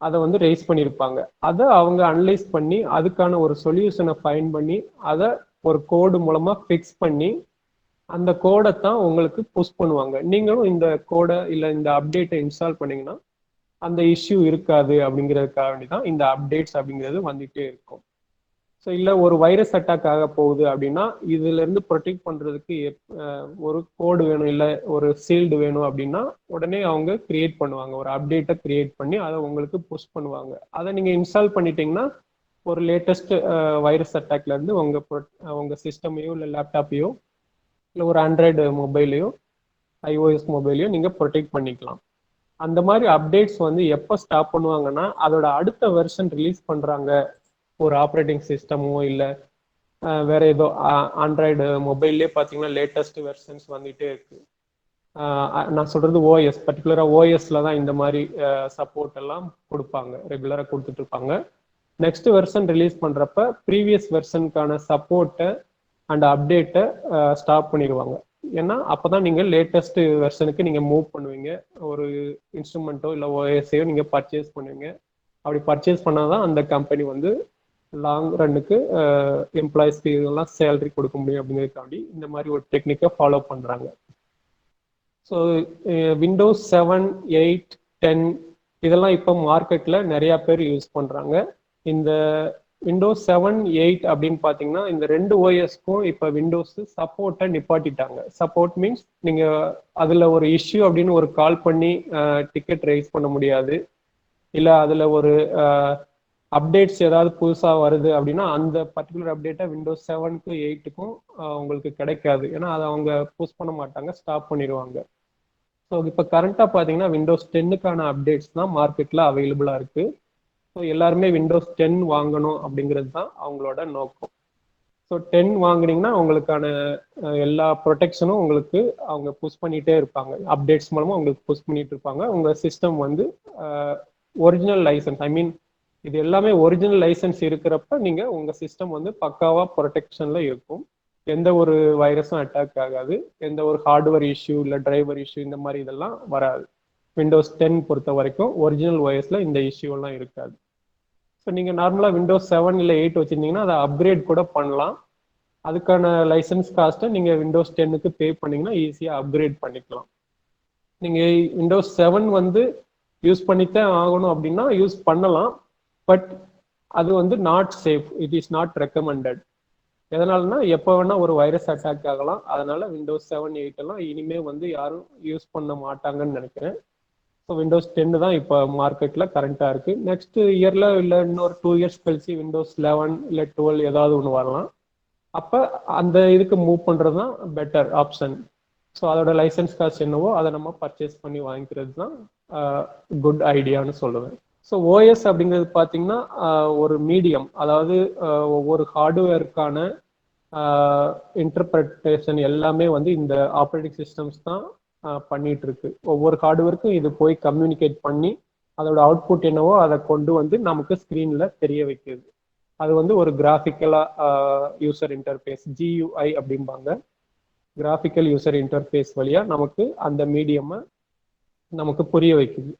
S1: அதை வந்து ரைஸ் பண்ணியிருப்பாங்க. அதை அவங்க அனலைஸ் பண்ணி அதுக்கான ஒரு சொல்யூஷனை ஃபைண்ட் பண்ணி அதை ஒரு கோடு மூலமா ஃபிக்ஸ் பண்ணி அந்த கோடை தான் உங்களுக்கு புஷ் பண்ணுவாங்க. நீங்களும் இந்த கோடை இல்லை இந்த அப்டேட்டை இன்ஸ்டால் பண்ணீங்கன்னா அந்த இஷ்யூ இருக்காது அப்படிங்கிறதுக்காக வேண்டி தான் இந்த அப்டேட்ஸ் அப்படிங்கிறது வந்துட்டே இருக்கும். ஸோ இல்லை ஒரு வைரஸ் அட்டாக் ஆக போகுது அப்படின்னா இதுல இருந்து ப்ரொடெக்ட் பண்றதுக்கு ஒரு கோடு வேணும் இல்லை ஒரு சீல்டு வேணும் அப்படின்னா உடனே அவங்க கிரியேட் பண்ணுவாங்க, ஒரு அப்டேட்டை கிரியேட் பண்ணி அதை உங்களுக்கு புஷ் பண்ணுவாங்க. அதை நீங்க இன்ஸ்டால் பண்ணிட்டீங்கன்னா ஒரு லேட்டஸ்ட் வைரஸ் அட்டாக்ல இருந்து உங்க சிஸ்டமையோ இல்லை லேப்டாப்பையோ இல்லை ஒரு ஆண்ட்ராய்டு மொபைலையோ iOS மொபைலையோ நீங்க ப்ரொடெக்ட் பண்ணிக்கலாம். அந்த மாதிரி அப்டேட்ஸ் வந்து எப்போ ஸ்டாப் பண்ணுவாங்கன்னா அதோட அடுத்த வெர்ஷன் ரிலீஸ் பண்றாங்க ஒரு ஆப்ரேட்டிங் சிஸ்டமோ இல்லை வேற ஏதோ ஆண்ட்ராய்டு மொபைல்லே பார்த்தீங்கன்னா லேட்டஸ்ட் வெர்ஷன்ஸ் வந்துட்டே இருக்கு. நான் சொல்றது ஓஎஸ், பர்டிகுலரா ஓஎஸ்ல தான் இந்த மாதிரி சப்போர்ட் எல்லாம் கொடுப்பாங்க, ரெகுலரா கொடுத்துட்டு இருப்பாங்க. நெக்ஸ்ட் வெர்ஷன் ரிலீஸ் பண்றப்ப ப்ரீவியஸ் வெர்ஷனுக்கான சப்போர்ட்டை அண்ட் அப்டேட்டை ஸ்டாப் பண்ணிடுவாங்க. ஏன்னா அப்பதான் நீங்க லேட்டஸ்ட் வெர்ஷனுக்கு நீங்க மூவ் பண்ணுவீங்க, ஒரு இன்ஸ்ட்ருமெண்ட்டோ இல்லை ஓஎஸ்ஐயோ நீங்க பர்ச்சேஸ் பண்ணுவீங்க. அப்படி பர்ச்சேஸ் பண்ணாதான் அந்த கம்பெனி வந்து லாங் ரன்னுக்கு எம்ப்ளாயிஸ்க்கு இதெல்லாம் சேலரி கொடுக்க முடியும் அப்படிங்கிறதுக்காண்டி இந்த மாதிரி ஒரு டெக்னிக்கை ஃபாலோ பண்றாங்க. ஸோ விண்டோஸ் 7, 8, 10 இதெல்லாம் இப்போ மார்க்கெட்ல நிறைய பேர் யூஸ் பண்றாங்க. இந்த விண்டோஸ் 7, 8 அப்படின்னு பார்த்தீங்கன்னா இந்த ரெண்டு ஓஎஸ்க்கும் இப்போ விண்டோஸ் சப்போர்ட்டை நிப்பாட்டிட்டாங்க. சப்போர்ட் மீன்ஸ் நீங்க அதுல ஒரு இஷ்யூ அப்படின்னு ஒரு கால் பண்ணி டிக்கெட் ரைஸ் பண்ண முடியாது. இல்லை அதுல ஒரு அப்டேட்ஸ் ஏதாவது புதுசாக வருது அப்படின்னா அந்த பர்டிகுலர் அப்டேட்டை விண்டோஸ் 7க்கும் 8க்கும் உங்களுக்கு கிடைக்காது. ஏன்னா அதை அவங்க புஷ் பண்ண மாட்டாங்க, ஸ்டாப் பண்ணிடுவாங்க. ஸோ இப்போ கரண்ட்டாக பார்த்தீங்கன்னா விண்டோஸ் 10க்கான அப்டேட்ஸ் தான் மார்க்கெட்டில் அவைலபிளாக இருக்கு. ஸோ எல்லாருமே விண்டோஸ் 10 வாங்கணும் அப்படிங்கிறது தான் அவங்களோட நோக்கம். ஸோ 10 வாங்குனீங்கன்னா உங்களுக்கான எல்லா ப்ரொடெக்ஷனும் உங்களுக்கு அவங்க புஷ் பண்ணிகிட்டே இருப்பாங்க, அப்டேட்ஸ் மூலமாக உங்களுக்கு புஷ் பண்ணிட்டு இருப்பாங்க. உங்கள் சிஸ்டம் வந்து ஒரிஜினல் லைசன்ஸ், ஐ மீன் இது எல்லாமே ஒரிஜினல் லைசன்ஸ் இருக்கிறப்ப நீங்க உங்க சிஸ்டம் வந்து பக்காவா ப்ரொடெக்ஷன்ல இருக்கும். எந்த ஒரு வைரஸும் அட்டாக் ஆகாது, எந்த ஒரு ஹார்ட்வேர் இஷ்யூ இல்லை டிரைவர் இஷ்யூ இந்த மாதிரி இதெல்லாம் வராது. விண்டோஸ் 10 பொறுத்த வரைக்கும் ஒரிஜினல் ஓஎஸ்ல இந்த இஷ்யூ எல்லாம் இருக்காது. ஸோ நீங்க நார்மலா விண்டோஸ் 7 இல்லை 8 வச்சிருந்தீங்கன்னா அதை அப்கிரேட் கூட பண்ணலாம். அதுக்கான லைசன்ஸ் காஸ்ட்டை நீங்க விண்டோஸ் 10க்கு பே பண்ணீங்கன்னா ஈஸியா அப்கிரேட் பண்ணிக்கலாம். நீங்க விண்டோஸ் 7 வந்து யூஸ் பண்ணித்தான் ஆகணும் அப்படின்னா யூஸ் பண்ணலாம். பட் அது வந்து not safe, it is not recommended. எதனாலனா எப்போ வேணா ஒரு வைரஸ் அட்டாக் ஆகலாம். அதனால விண்டோஸ் 7, 8 எல்லாம் இனிமே வந்து யாரும் யூஸ் பண்ண மாட்டாங்கன்னு நினைக்கிறேன். ஸோ விண்டோஸ் 10 தான் இப்போ மார்க்கெட்ல கரண்டா இருக்கு. நெக்ஸ்ட் இயர்ல இல்லை இன்னொரு 2 இயர்ஸ் கழிச்சு விண்டோஸ் 11 இல்லை 12 ஏதாவது ஒன்று வரலாம். அப்போ அந்த இதுக்கு மூவ் பண்றது தான் பெட்டர் ஆப்ஷன். ஸோ அதோட லைசன்ஸ் காஸ்ட் என்னவோ அதை நம்ம பர்ச்சேஸ் பண்ணி வாங்கிக்கிறது தான் குட் ஐடியான்னு சொல்லுவேன். ஸோ ஓஎஸ் அப்படிங்கிறது பார்த்தீங்கன்னா ஒரு மீடியம், அதாவது ஒவ்வொரு ஹார்ட்வேருக்கான இன்டர்பிரட்டேஷன் எல்லாமே வந்து இந்த ஆப்ரேட்டிங் சிஸ்டம்ஸ் தான் பண்ணிட்டு இருக்கு. ஒவ்வொரு ஹார்ட்வேருக்கும் இது போய் கம்யூனிகேட் பண்ணி அதோட அவுட்புட் என்னவோ அதை கொண்டு வந்து நமக்கு ஸ்க்ரீன்ல தெரிய வைக்குது. அது வந்து ஒரு கிராஃபிக்கலா யூசர் இன்டர்ஃபேஸ், ஜியூஐ அப்படிம்பாங்க, கிராஃபிக்கல் யூசர் இன்டர்ஃபேஸ் வழியா நமக்கு அந்த மீடியமை நமக்கு புரிய வைக்குது.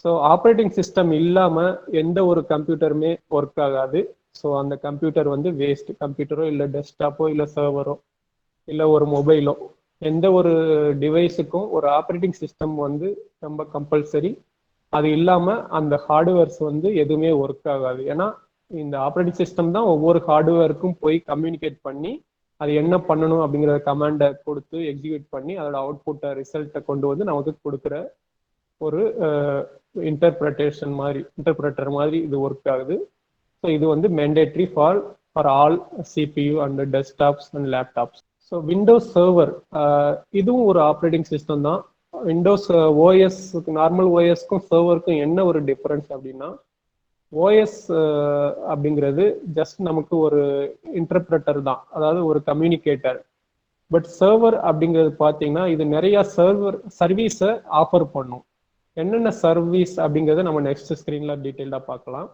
S1: ஸோ ஆப்ரேட்டிங் சிஸ்டம் இல்லாமல் எந்த ஒரு கம்ப்யூட்டருமே ஒர்க் ஆகாது. ஸோ அந்த கம்ப்யூட்டர் வந்து வேஸ்ட். கம்ப்யூட்டரோ இல்லை டெஸ்க்டாப்போ இல்லை சர்வரோ இல்லை ஒரு மொபைலோ எந்த ஒரு டிவைஸுக்கும் ஒரு ஆப்ரேட்டிங் சிஸ்டம் வந்து ரொம்ப கம்பல்சரி. அது இல்லாமல் அந்த ஹார்ட்வேர்ஸ் வந்து எதுவுமே ஒர்க் ஆகாது. ஏன்னா இந்த ஆப்ரேட்டிங் சிஸ்டம் தான் ஒவ்வொரு ஹார்ட்வேருக்கும் போய் கம்யூனிகேட் பண்ணி அது என்ன பண்ணணும் அப்படிங்கிற கமாண்டை கொடுத்து எக்ஸிக்யூட் பண்ணி அதோட அவுட்புட்டை ரிசல்ட்டை கொண்டு வந்து நமக்கு கொடுக்குற ஒரு இன்டர்பிரட்டேஷன் மாதிரி, இன்டர்பிரட்டர் மாதிரி இது ஒர்க் ஆகுது. ஸோ இது வந்து mandatory for all CPU and desktops and laptops. So Windows server இதுவும் ஒரு ஆப்ரேட்டிங் சிஸ்டம் தான். விண்டோஸ் ஓஎஸ், நார்மல் ஓஎஸ்க்கும் சர்வருக்கும் என்ன ஒரு டிஃபரன்ஸ் அப்படின்னா, ஓஎஸ் அப்படிங்கிறது ஜஸ்ட் நமக்கு ஒரு இன்டர்பிரட்டர் தான், அதாவது ஒரு கம்யூனிகேட்டர். பட் சர்வர் அப்படிங்கிறது பார்த்தீங்கன்னா இது நிறைய சர்வீஸை ஆஃபர் பண்ணும். என்னென்ன சர்வீஸ் அப்படிங்கிறத நம்ம நெக்ஸ்ட் ஸ்க்ரீன்ல டீட்டெயிலாக பார்க்கலாம்.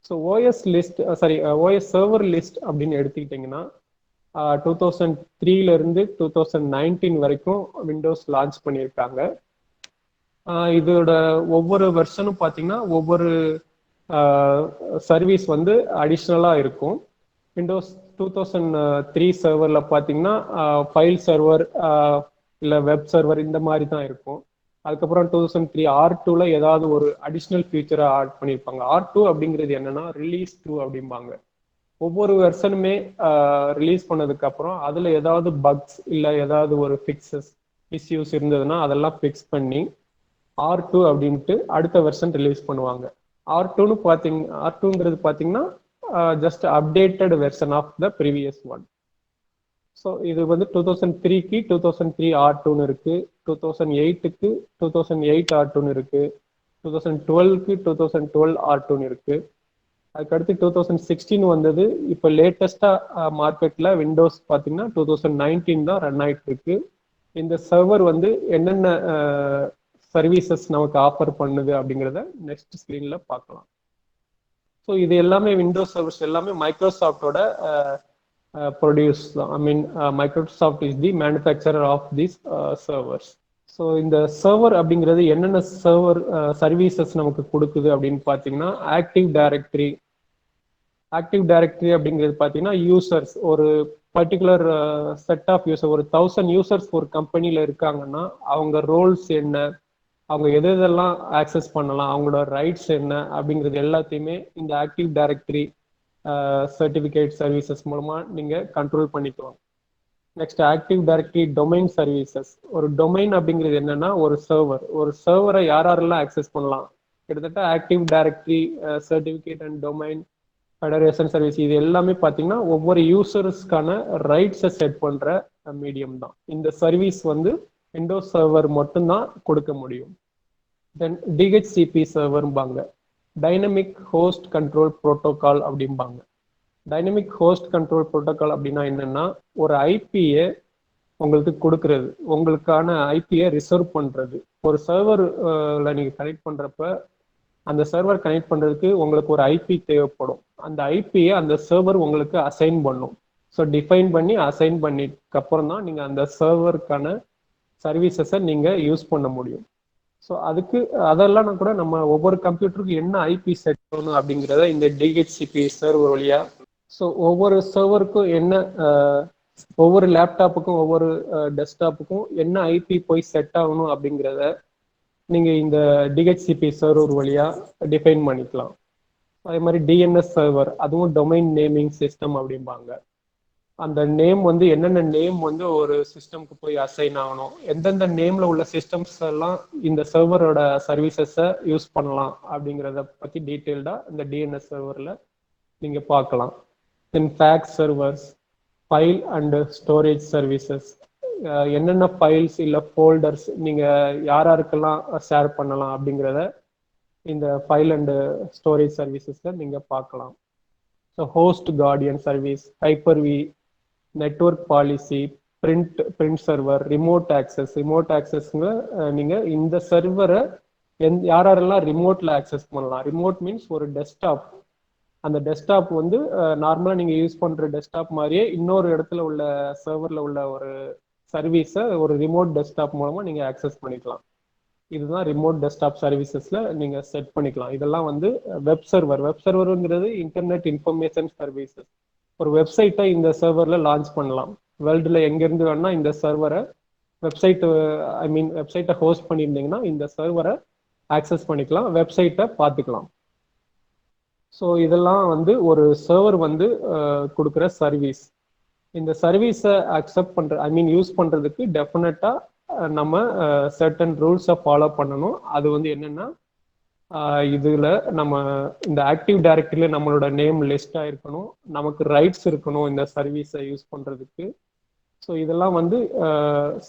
S1: So OS list, OS server list அப்படின்னு எடுத்துக்கிட்டிங்கன்னா 2003 2019 வரைக்கும் விண்டோஸ் லான்ச் பண்ணியிருக்காங்க. இதோட ஒவ்வொரு வெர்ஷனும் பார்த்தீங்கன்னா ஒவ்வொரு சர்வீஸ் வந்து அடிஷ்னலாக இருக்கும். விண்டோஸ் 2003 சர்வரில் பார்த்தீங்கன்னா ஃபைல் சர்வர் இல்லை வெப் சர்வர் இந்த மாதிரி தான் இருக்கும். அதுக்கப்புறம் 2003 R2ல ஏதாவது ஒரு அடிஷ்னல் ஃபீச்சரை ஆட் பண்ணியிருப்பாங்க. R2 அப்படிங்கிறது என்னன்னா ரிலீஸ் 2 அப்படிம்பாங்க. ஒவ்வொரு வெர்ஷனுமே ரிலீஸ் பண்ணதுக்கு அப்புறம் அதுல ஏதாவது பக்ஸ் இல்லை ஏதாவது ஒரு ஃபிக்ஸஸ் இஷ்யூஸ் இருந்ததுன்னா அதெல்லாம் ஃபிக்ஸ் பண்ணி R2 அப்படின்ட்டு அடுத்த வெர்ஷன் ரிலீஸ் பண்ணுவாங்க. R2ங்கிறது பார்த்தீங்கன்னா just updated version of the previous one. So இது வந்து 2003க்கு 2003 R2ன்னு இருக்கு, 2008க்கு 2008 R2ன்னு இருக்கு, 2012க்கு 2012 R2ன்னு இருக்கு. அதுக்கடுத்து 2016 வந்தது. இப்போ லேட்டஸ்டா மார்க்கெட்ல விண்டோஸ் பார்த்தீங்கன்னா 2019 தான் ரன் ஆயிட்டு இருக்கு. இந்த சர்வர் வந்து என்னென்ன சர்வீசஸ் நமக்கு ஆஃபர் பண்ணுது அப்படிங்கிறத நெக்ஸ்ட் ஸ்க்ரீன்ல பார்க்கலாம். ஸோ இது எல்லாமே விண்டோஸ் சர்வர்ஸ் எல்லாமே மைக்ரோசாஃப்டோட ப்ரொடியூஸ் தான். I mean Microsoft is the manufacturer of this servers. So இந்த சர்வர் அப்படிங்கிறது என்னென்ன சர்வர் சர்வீசஸ் நமக்கு கொடுக்குது அப்படின்னு பார்த்தீங்கன்னா, ஆக்டிவ் டைரக்டரி அப்படிங்கிறது பார்த்தீங்கன்னா யூசர்ஸ் ஒரு பர்டிகுலர் செட் ஆஃப் யூசர் ஒரு 1000 யூசர்ஸ் ஒரு கம்பெனியில் இருக்காங்கன்னா அவங்க ரோல்ஸ் என்ன, அவங்க எது எதெல்லாம் ஆக்சஸ் பண்ணலாம், அவங்களோட ரைட்ஸ் என்ன அப்படிங்கிறது எல்லாத்தையுமே இந்த ஆக்டிவ் டைரக்டரி சர்டிஃபிகேட் சர்வீசஸ் மூலமா நீங்க கண்ட்ரோல் பண்ணிக்கலாம். Next active directory domain services. ஒரு டொமைன் அப்படிங்கிறது என்னன்னா ஒரு சர்வரை யாரெல்லாம் ஆக்சஸ் பண்ணலாம். கிட்டத்தட்ட active directory certificate and domain federation service இது எல்லாமே பார்த்தீங்கன்னா ஒவ்வொரு யூசர்ஸ்க்கான ரைட்ஸை செட் பண்ற மீடியம் தான். இந்த சர்வீஸ் வந்து விண்டோஸ் சர்வர் மட்டும்தான் கொடுக்க முடியும். தென் டிஹெச்சிபி சர்வர்பாங்க, டைனமிக் ஹோஸ்ட் கண்ட்ரோல் ப்ரோட்டோகால் அப்படிம்பாங்க. டைனமிக் ஹோஸ்ட் கண்ட்ரோல் ப்ரோட்டோகால் அப்படின்னா என்னன்னா ஒரு ஐபியை உங்களுக்கு கொடுக்கறது, உங்களுக்கான ஐபியை ரிசர்வ் பண்றது. ஒரு சர்வர்ல நீங்க கனெக்ட் பண்றப்ப அந்த சர்வர் கனெக்ட் பண்றதுக்கு உங்களுக்கு ஒரு ஐபி தேவைப்படும். அந்த ஐபியை அந்த சர்வர் உங்களுக்கு அசைன் பண்ணும். ஸோ டிஃபைன் பண்ணி அசைன் பண்ணிட்டு அப்புறம் தான் நீங்க அந்த சர்வருக்கான சர்வீசஸை நீங்க யூஸ் பண்ண முடியும். ஸோ அதுக்கு அதெல்லாம் கூட நம்ம ஒவ்வொரு கம்ப்யூட்டருக்கு என்ன ஐபி செட் பண்ணணும் அப்படிங்கிறத இந்த டிஹெச்சிபி சர்வர் வழியா. ஸோ ஒவ்வொரு சர்வருக்கும் என்ன ஒவ்வொரு லேப்டாப்புக்கும் ஒவ்வொரு டெஸ்க்டாப்புக்கும் என்ன ஐபி போய் செட் ஆகணும் அப்படிங்கிறத நீங்க இந்த டிஹெச்சிபி சர்வர் வழியா டிஃபைன் பண்ணிக்கலாம். அதே மாதிரி டிஎன்எஸ் சர்வர், அதுவும் டொமைன் நேமிங் சிஸ்டம் அப்படிம்பாங்க. அந்த நேம் வந்து என்னென்ன நேம் வந்து ஒரு சிஸ்டம்க்கு போய் அசைன் ஆகணும், எந்தெந்த நேம்ல உள்ள சிஸ்டம்ஸ் எல்லாம் இந்த சர்வரோட சர்வீசஸை யூஸ் பண்ணலாம் அப்படிங்கிறத பத்தி டீட்டெயில்டா இந்த டிஎன்எஸ் சர்வர்ல நீங்க பார்க்கலாம். Then fax servers, file and storage services, என்னென்ன ஃபைல்ஸ் இல்லை ஃபோல்டர்ஸ் நீங்க யாருக்கெல்லாம் ஷேர் பண்ணலாம் அப்படிங்கிறத இந்த ஃபைல் அண்ட் ஸ்டோரேஜ் சர்வீசஸ்ல நீங்க பார்க்கலாம். So host guardian service, Hyper V, network policy, print server, remote ஆக்சஸ்ங்க. நீங்க இந்த சர்வரை யாரெல்லாம் ரிமோட்ல ஆக்சஸ் பண்ணலாம். ரிமோட் மீன்ஸ் ஒரு டெஸ்க்டாப், அந்த டெஸ்க்டாப் வந்து நார்மலா நீங்க யூஸ் பண்ற டெஸ்க்டாப் மாதிரியே இன்னொரு இடத்துல உள்ள சர்வர்ல உள்ள ஒரு சர்வீஸை ஒரு ரிமோட் டெஸ்க்டாப் மூலமா நீங்க ஆக்சஸ் பண்ணிக்கலாம். இதுதான் ரிமோட் டெஸ்க்டாப் சர்வீசஸ்ல நீங்க செட் பண்ணிக்கலாம். இதெல்லாம் வந்து வெப் சர்வருங்கிறது இன்டர்நெட் இன்ஃபர்மேஷன் சர்வீசஸ். ஒரு வெப்சைட்டை இந்த சர்வர்ல லான்ச் பண்ணலாம். வேர்ல்டுல எங்க இருந்து வேணா இந்த சர்வரை வெப்சைட்டை ஹோஸ்ட் பண்ணியிருந்தீங்கன்னா இந்த சர்வரை ஆக்சஸ் பண்ணிக்கலாம், வெப்சைட்டை பார்த்துக்கலாம். ஸோ இதெல்லாம் வந்து ஒரு சர்வர் வந்து கொடுக்குற சர்வீஸ். இந்த சர்வீஸை அக்செப்ட் யூஸ் பண்றதுக்கு டெஃபினட்டா நம்ம சர்டன் ரூல்ஸை ஃபாலோ பண்ணணும். அது வந்து என்னன்னா இதுல நம்ம இந்த ஆக்டிவ் டைரக்டரியில நம்மளோட நேம் லிஸ்ட் ஆயிருக்கணும், நமக்கு ரைட்ஸ் இருக்கணும் இந்த சர்வீஸை யூஸ் பண்றதுக்கு. ஸோ இதெல்லாம் வந்து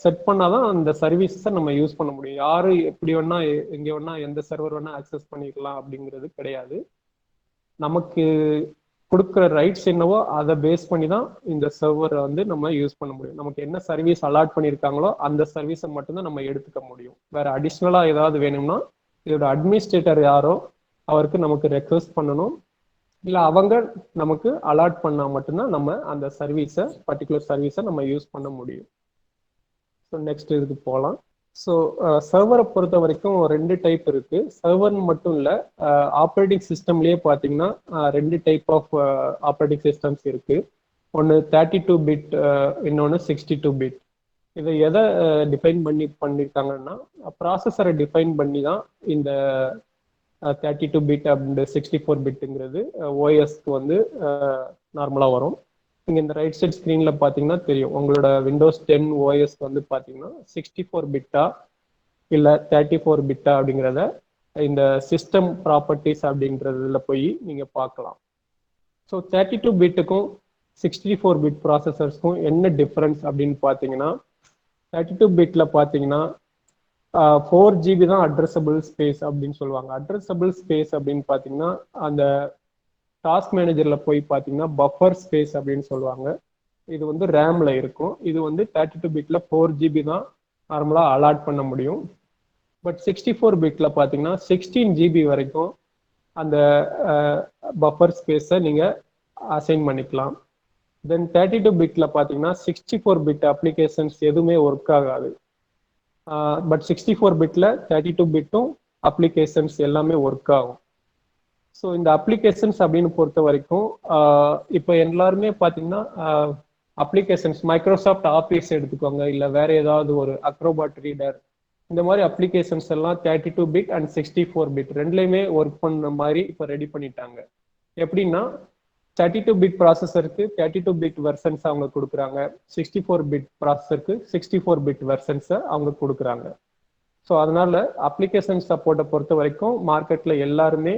S1: செட் பண்ணாதான் அந்த சர்வீஸை நம்ம யூஸ் பண்ண முடியும். யாரு எப்படி வேணா எங்க வேணா எந்த சர்வர் வேணா ஆக்சஸ் பண்ணிக்கலாம் அப்படிங்கிறது கிடையாது. நமக்கு கொடுக்குற ரைட்ஸ் என்னவோ அதை பேஸ் பண்ணி தான் இந்த சர்வரை வந்து நம்ம யூஸ் பண்ண முடியும். நமக்கு என்ன சர்வீஸ் அலாட் பண்ணியிருக்காங்களோ அந்த சர்வீஸை மட்டும்தான் நம்ம எடுத்துக்க முடியும். வேற அடிஷ்னலா ஏதாவது வேணும்னா இதோட அட்மினிஸ்ட்ரேட்டர் யாரோ அவருக்கு நமக்கு ரெக்வெஸ்ட் பண்ணணும், இல்லை அவங்க நமக்கு அலாட் பண்ணா மட்டும்தான் நம்ம அந்த பர்டிகுலர் சர்வீஸை நம்ம யூஸ் பண்ண முடியும். ஸோ நெக்ஸ்ட் இதுக்கு போகலாம். ஸோ சர்வரை பொறுத்த வரைக்கும் 2 டைப் இருக்கு. சர்வர்னு மட்டும் இல்லை, ஆப்ரேட்டிங் சிஸ்டம்லயே பார்த்தீங்கன்னா 2 டைப் ஆஃப் ஆப்ரேட்டிங் சிஸ்டம்ஸ் இருக்கு. ஒன்று 32 பிட், இன்னொன்று 62 பிட். இதை எதை டிஃபைன் பண்ணியிருக்காங்கன்னா ப்ராசஸரை டிஃபைன் பண்ணி தான் இந்த 32 பிட் அண்ட் 64 பிட்டுங்கிறது ஓஎஸ்க்கு வந்து நார்மலாக வரும். நீங்கள் இந்த ரைட் சைட் ஸ்க்ரீனில் பார்த்தீங்கன்னா தெரியும், உங்களோட விண்டோஸ் 10 ஓஎஸ் வந்து பார்த்தீங்கன்னா 64 பிட்டா இல்லை 34 பிட்டா அப்படிங்கிறத இந்த சிஸ்டம் ப்ராப்பர்ட்டிஸ் அப்படின்றதுல போய் நீங்கள் பார்க்கலாம். ஸோ 32 பிட்டுக்கும் 64 பிட் ப்ராசஸர்ஸ்க்கும் என்ன டிஃப்ரென்ஸ் அப்படின்னு பார்த்தீங்கன்னா 32 பிட்ல பார்த்தீங்கன்னா 4 GB தான் அட்ரஸபிள் ஸ்பேஸ் அப்படின்னு சொல்லுவாங்க. அட்ரஸபிள் ஸ்பேஸ் அப்படின்னு பார்த்தீங்கன்னா அந்த டாஸ்க் மேனேஜர்ல போய் பார்த்தீங்கன்னா பஃபர் ஸ்பேஸ் அப்படின்னு சொல்லுவாங்க. இது வந்து ரேம்ல இருக்கும். இது வந்து 32 பிட்ல 4 GB தான் நார்மலா அலாட் பண்ண முடியும். பட் 64 பிட்ல பார்த்தீங்கன்னா 16 GB வரைக்கும் அந்த பஃபர் ஸ்பேஸை நீங்க அசைன் பண்ணிக்கலாம். தென் 32 பிட்ல பார்த்தீங்கன்னா 64 பிட் அப்ளிகேஷன்ஸ் எதுவுமே ஒர்க் ஆகாது. பட் 64 பிட்ல 32 பிட்டும் அப்ளிகேஷன்ஸ் எல்லாமே ஒர்க் ஆகும். ஸோ இந்த அப்ளிகேஷன்ஸ் அப்படின்னு பொறுத்த வரைக்கும் இப்போ எல்லாருமே பார்த்தீங்கன்னா அப்ளிகேஷன்ஸ் மைக்ரோசாஃப்ட் ஆஃபீஸ் எடுத்துக்கோங்க, இல்லை வேற ஏதாவது ஒரு அக்ரோபாட் ரீடர், இந்த மாதிரி அப்ளிகேஷன்ஸ் எல்லாம் 32 பிட் அண்ட் 64 பிட் ரெண்டுலையுமே ஒர்க் பண்ண மாதிரி இப்போ ரெடி பண்ணிட்டாங்க. எப்படின்னா 32 பிட் ப்ராசஸருக்கு 32 பிட் வெர்ஷன்ஸ் அவங்க கொடுக்குறாங்க, 64 பிட் ப்ராசஸருக்கு 64 பிட் வெர்ஷன்ஸை அவங்க கொடுக்குறாங்க. ஸோ அதனால அப்ளிகேஷன் சப்போர்ட்டை பொறுத்த வரைக்கும் மார்க்கெட்ல எல்லாருமே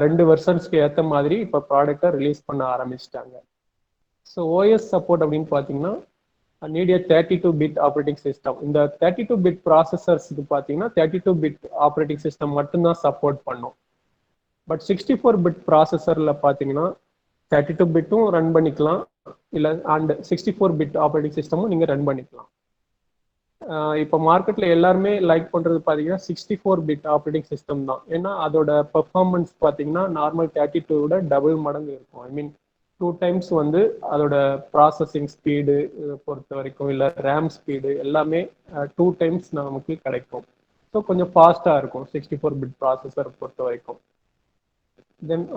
S1: 2 வெர்ஷன்ஸ்க்கு ஏற்ற மாதிரி இப்போ ப்ராடக்டை ரிலீஸ் பண்ண ஆரம்பிச்சிட்டாங்க. ஸோ ஓஎஸ் சப்போர்ட் அப்படின்னு பார்த்தீங்கன்னா நீட் ஏ 32 பிட் ஆப்ரேட்டிங் சிஸ்டம். இந்த 32 பிட் ப்ராசஸர்ஸ்க்கு பார்த்தீங்கன்னா 32 பிட் ஆப்ரேட்டிங் சிஸ்டம் மட்டும்தான் சப்போர்ட் பண்ணும். பட் 64 பிட் ப்ராசஸரில் பார்த்தீங்கன்னா 32 பிட்டும் ரன் பண்ணிக்கலாம், இல்லை அண்ட் 64 பிட் ஆப்ரேட்டிங் சிஸ்டமும் நீங்கள் ரன் பண்ணிக்கலாம். இப்போ மார்க்கெட்ல எல்லாருமே லைக் பண்றது பார்த்தீங்கன்னா 64 பிட் ஆப்ரேட்டிங் சிஸ்டம் தான். ஏன்னா அதோட பெர்ஃபார்மன்ஸ் பார்த்தீங்கன்னா நார்மல் 32 டபுள் மடங்கு இருக்கும். ஐ மீன் 2 டைம்ஸ் வந்து அதோட ப்ராசஸிங் ஸ்பீடு பொறுத்த வரைக்கும், இல்லை ரேம் ஸ்பீடு எல்லாமே 2 டைம்ஸ் நமக்கு கிடைக்கும். ஸோ கொஞ்சம் ஃபாஸ்ட்டாக இருக்கும் 64 பிட் ப்ராசஸர் பொறுத்த வரைக்கும். தென்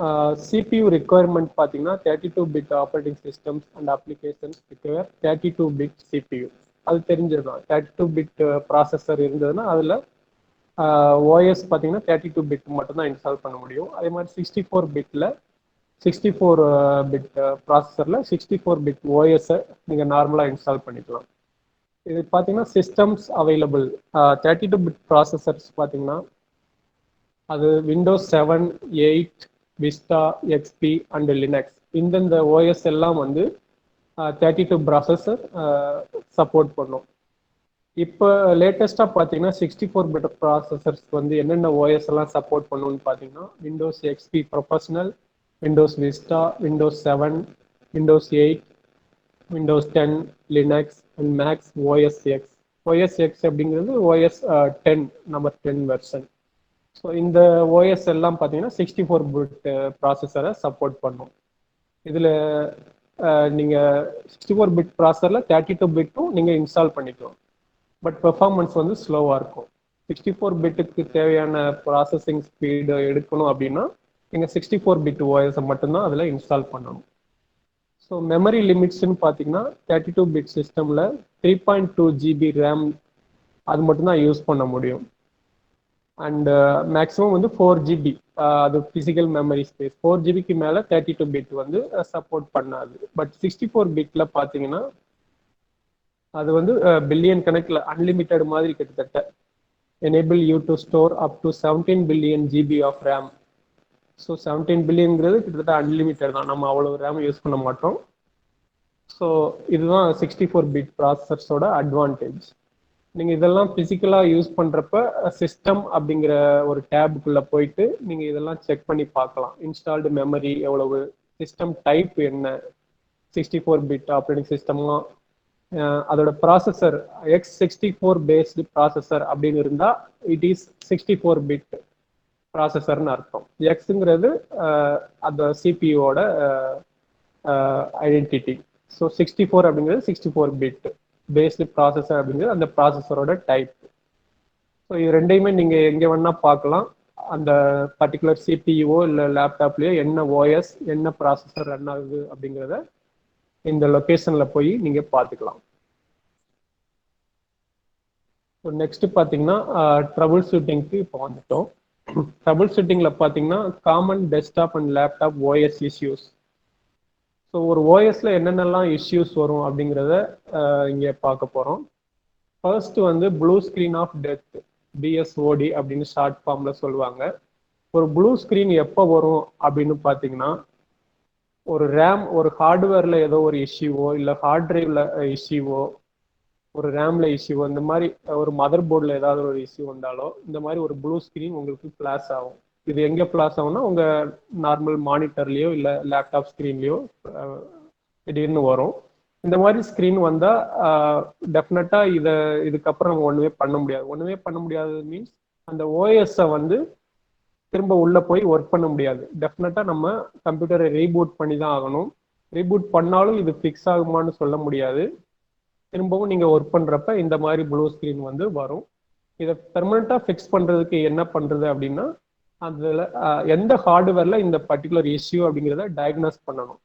S1: CPU ரிக்குவயர்மெண்ட் பார்த்தீங்கன்னா 32 bit operating systems and applications require 32 bit CPU. அது தெரிஞ்சதுதான். 32 பிட் ப்ராசஸர் இருந்ததுன்னா அதில் ஓஎஸ் பார்த்தீங்கன்னா 32 பிட் மட்டும்தான் இன்ஸ்டால் பண்ண முடியும். அதே மாதிரி 64 பிட்ல 64 பிட் ப்ராசஸரில் 64 பிட் ஓஎஸை நீங்கள் நார்மலாக இன்ஸ்டால் பண்ணிக்கலாம். இது பார்த்தீங்கன்னா சிஸ்டம்ஸ் அவைலபிள் 32 பிட் ப்ராசஸர்ஸ் பார்த்தீங்கன்னா அது Windows 7, 8, Vista, XP and Linux இந்தந்த ஓஎஸ் எல்லாம் வந்து 32 ப்ராசஸர் சப்போர்ட் பண்ணும். இப்போ லேட்டஸ்ட்டாக பார்த்தீங்கன்னா 64 பிட் ப்ராசஸர்ஸ் வந்து என்னென்ன ஓஎஸ் எல்லாம் சப்போர்ட் பண்ணுன்னு பார்த்தீங்கன்னா Windows XP professional, Windows Vista, Windows 7, Windows 8, Windows 10, Linux and Mac OS X. OS X அப்படிங்கிறது ஓஎஸ் 10 நம்பர் 10 வெர்ஷன். ஸோ இந்த ஓஎஸ் எல்லாம் பார்த்தீங்கன்னா 64 பிட் ப்ராசஸரை சப்போர்ட் பண்ணும். இதில் நீங்கள் 64 பிட் ப்ராசஸரில் 32 பிட்டும் நீங்கள் இன்ஸ்டால் பண்ணிக்கலாம். பட் பெர்ஃபார்மன்ஸ் வந்து ஸ்லோவாக இருக்கும். 64 பிட்டுக்கு தேவையான ப்ராசஸிங் ஸ்பீடு எடுக்கணும் அப்படின்னா நீங்கள் 64 பிட் ஓஎஸை மட்டும்தான் அதில் இன்ஸ்டால் பண்ணணும். ஸோ மெமரி லிமிட்ஸ்ன்னு பார்த்தீங்கன்னா 32 பிட் சிஸ்டமில் 3.2 GB ரேம் அது மட்டும்தான் யூஸ் பண்ண முடியும். அண்ட் மேக்ஸிமம் வந்து 4 GB அது ஃபிசிக்கல் மெமரி ஸ்பேஸ். 4 GBக்கு மேலே 32 பிட் வந்து சப்போர்ட் பண்ணாது. பட் 64 பிட்ல பார்த்தீங்கன்னா அது வந்து பில்லியன் கணக்கில் அன்லிமிட்டெட் மாதிரி கிட்டத்தட்ட enable you to store up to 17 billion GB of RAM. So 17 பில்லியன்ங்கிறது கிட்டத்தட்ட அன்லிமிட்டட் தான், நம்ம அவ்வளோ ரேம் யூஸ் பண்ண மாட்டோம். ஸோ இதுதான் 64 பிட் ப்ராசஸர்ஸோட அட்வான்டேஜ். நீங்கள் இதெல்லாம் ஃபிசிக்கலாக யூஸ் பண்ணுறப்ப சிஸ்டம் அப்படிங்கிற ஒரு டேபுக்குள்ளே போயிட்டு நீங்கள் இதெல்லாம் செக் பண்ணி பார்க்கலாம். இன்ஸ்டால்டு மெமரி எவ்வளவு, சிஸ்டம் டைப் என்ன, 64 பிட் ஆப்ரேட்டிங் சிஸ்டம்லாம், அதோட ப்ராசஸர் X64 பேஸ்டு ப்ராசஸர் அப்படின்னு இருந்தால் இட் இஸ் 64 பிட் ப்ராசஸர்னு அர்த்தம். எக்ஸுங்கிறது அந்த சிபியூவோட ஐடென்டிட்டி. ஸோ 64 அப்படிங்கிறது 64 பிட் பேஸ்டு ப்ராசஸர் அப்படிங்கிறது அந்த ப்ராசஸரோட டைப். ஸோ இது ரெண்டையுமே நீங்கள் எங்கே வேணால் பார்க்கலாம். அந்த பர்டிகுலர் சிபியூவோ இல்லை லேப்டாப்லேயோ என்ன ஓஎஸ் என்ன ப்ராசஸர் ரன் ஆகுது அப்படிங்கிறத இந்த லொக்கேஷனில் போய் நீங்கள் பார்த்துக்கலாம். ஸோ நெக்ஸ்ட் பார்த்தீங்கன்னா ட்ரபுள் ஷூட்டிங்க்கு இப்போ வந்துட்டோம். ட்ரபுள் ஷூட்டிங்கில் பார்த்தீங்கன்னா common desktop and laptop OS issues. So ஒரு ஓஎஸ்ல என்னென்னலாம் இஷ்யூஸ் வரும் அப்படிங்கிறத இங்கே பார்க்க போகிறோம். ஃபர்ஸ்ட் வந்து ப்ளூ ஸ்க்ரீன் ஆஃப் டெத், பிஎஸ்ஓடி அப்படின்னு ஷார்ட் ஃபார்மில் சொல்லுவாங்க. ஒரு ப்ளூ ஸ்க்ரீன் எப்போ வரும் அப்படின்னு பார்த்தீங்கன்னா ஒரு ரேம், ஒரு ஹார்ட்வேரில் ஏதோ ஒரு இஷ்யூவோ, இல்லை ஹார்ட் டிரைவில் இஷ்யூவோ, ஒரு ரேம்ல இஷ்யூவோ, இந்த மாதிரி ஒரு மதர் போர்டில் ஏதாவது ஒரு இஷ்யூ வந்தாலோ இந்த மாதிரி ஒரு ப்ளூ ஸ்க்ரீன் உங்களுக்கு ஃப்ளாஷ் ஆகும். இது எங்க பிளாஸ் ஆகும்னா உங்க நார்மல் மானிட்டர்லயோ இல்ல லேப்டாப் ஸ்கிரீன்லயோ திடீர்னு வரும். இந்த மாதிரி ஸ்கிரீன் வந்தா டெஃபினட்டா இதுக்கப்புறம் நம்ம ஒண்ணுமே பண்ண முடியாது. ஒண்ணுமே பண்ண முடியாது மீன்ஸ் அந்த ஓஎஸ்ஸை வந்து திரும்ப உள்ள போய் ஒர்க் பண்ண முடியாது. டெஃபினட்டா நம்ம கம்ப்யூட்டரை ரீபூட் பண்ணி தான் ஆகணும். ரீபூட் பண்ணாலும் இது ஃபிக்ஸ் ஆகுமான்னு சொல்ல முடியாது. திரும்பவும் நீங்க ஒர்க் பண்றப்ப இந்த மாதிரி ப்ளூ ஸ்கிரீன் வந்து வரும். இதை பெர்மனண்டா ஃபிக்ஸ் பண்றதுக்கு என்ன பண்றது அப்படின்னா, அதுல எந்த ஹார்ட்வேர்ல இந்த பர்டிகுலர் இஷ்யூ அப்படிங்கிறத டயக்னோஸ் பண்ணணும்.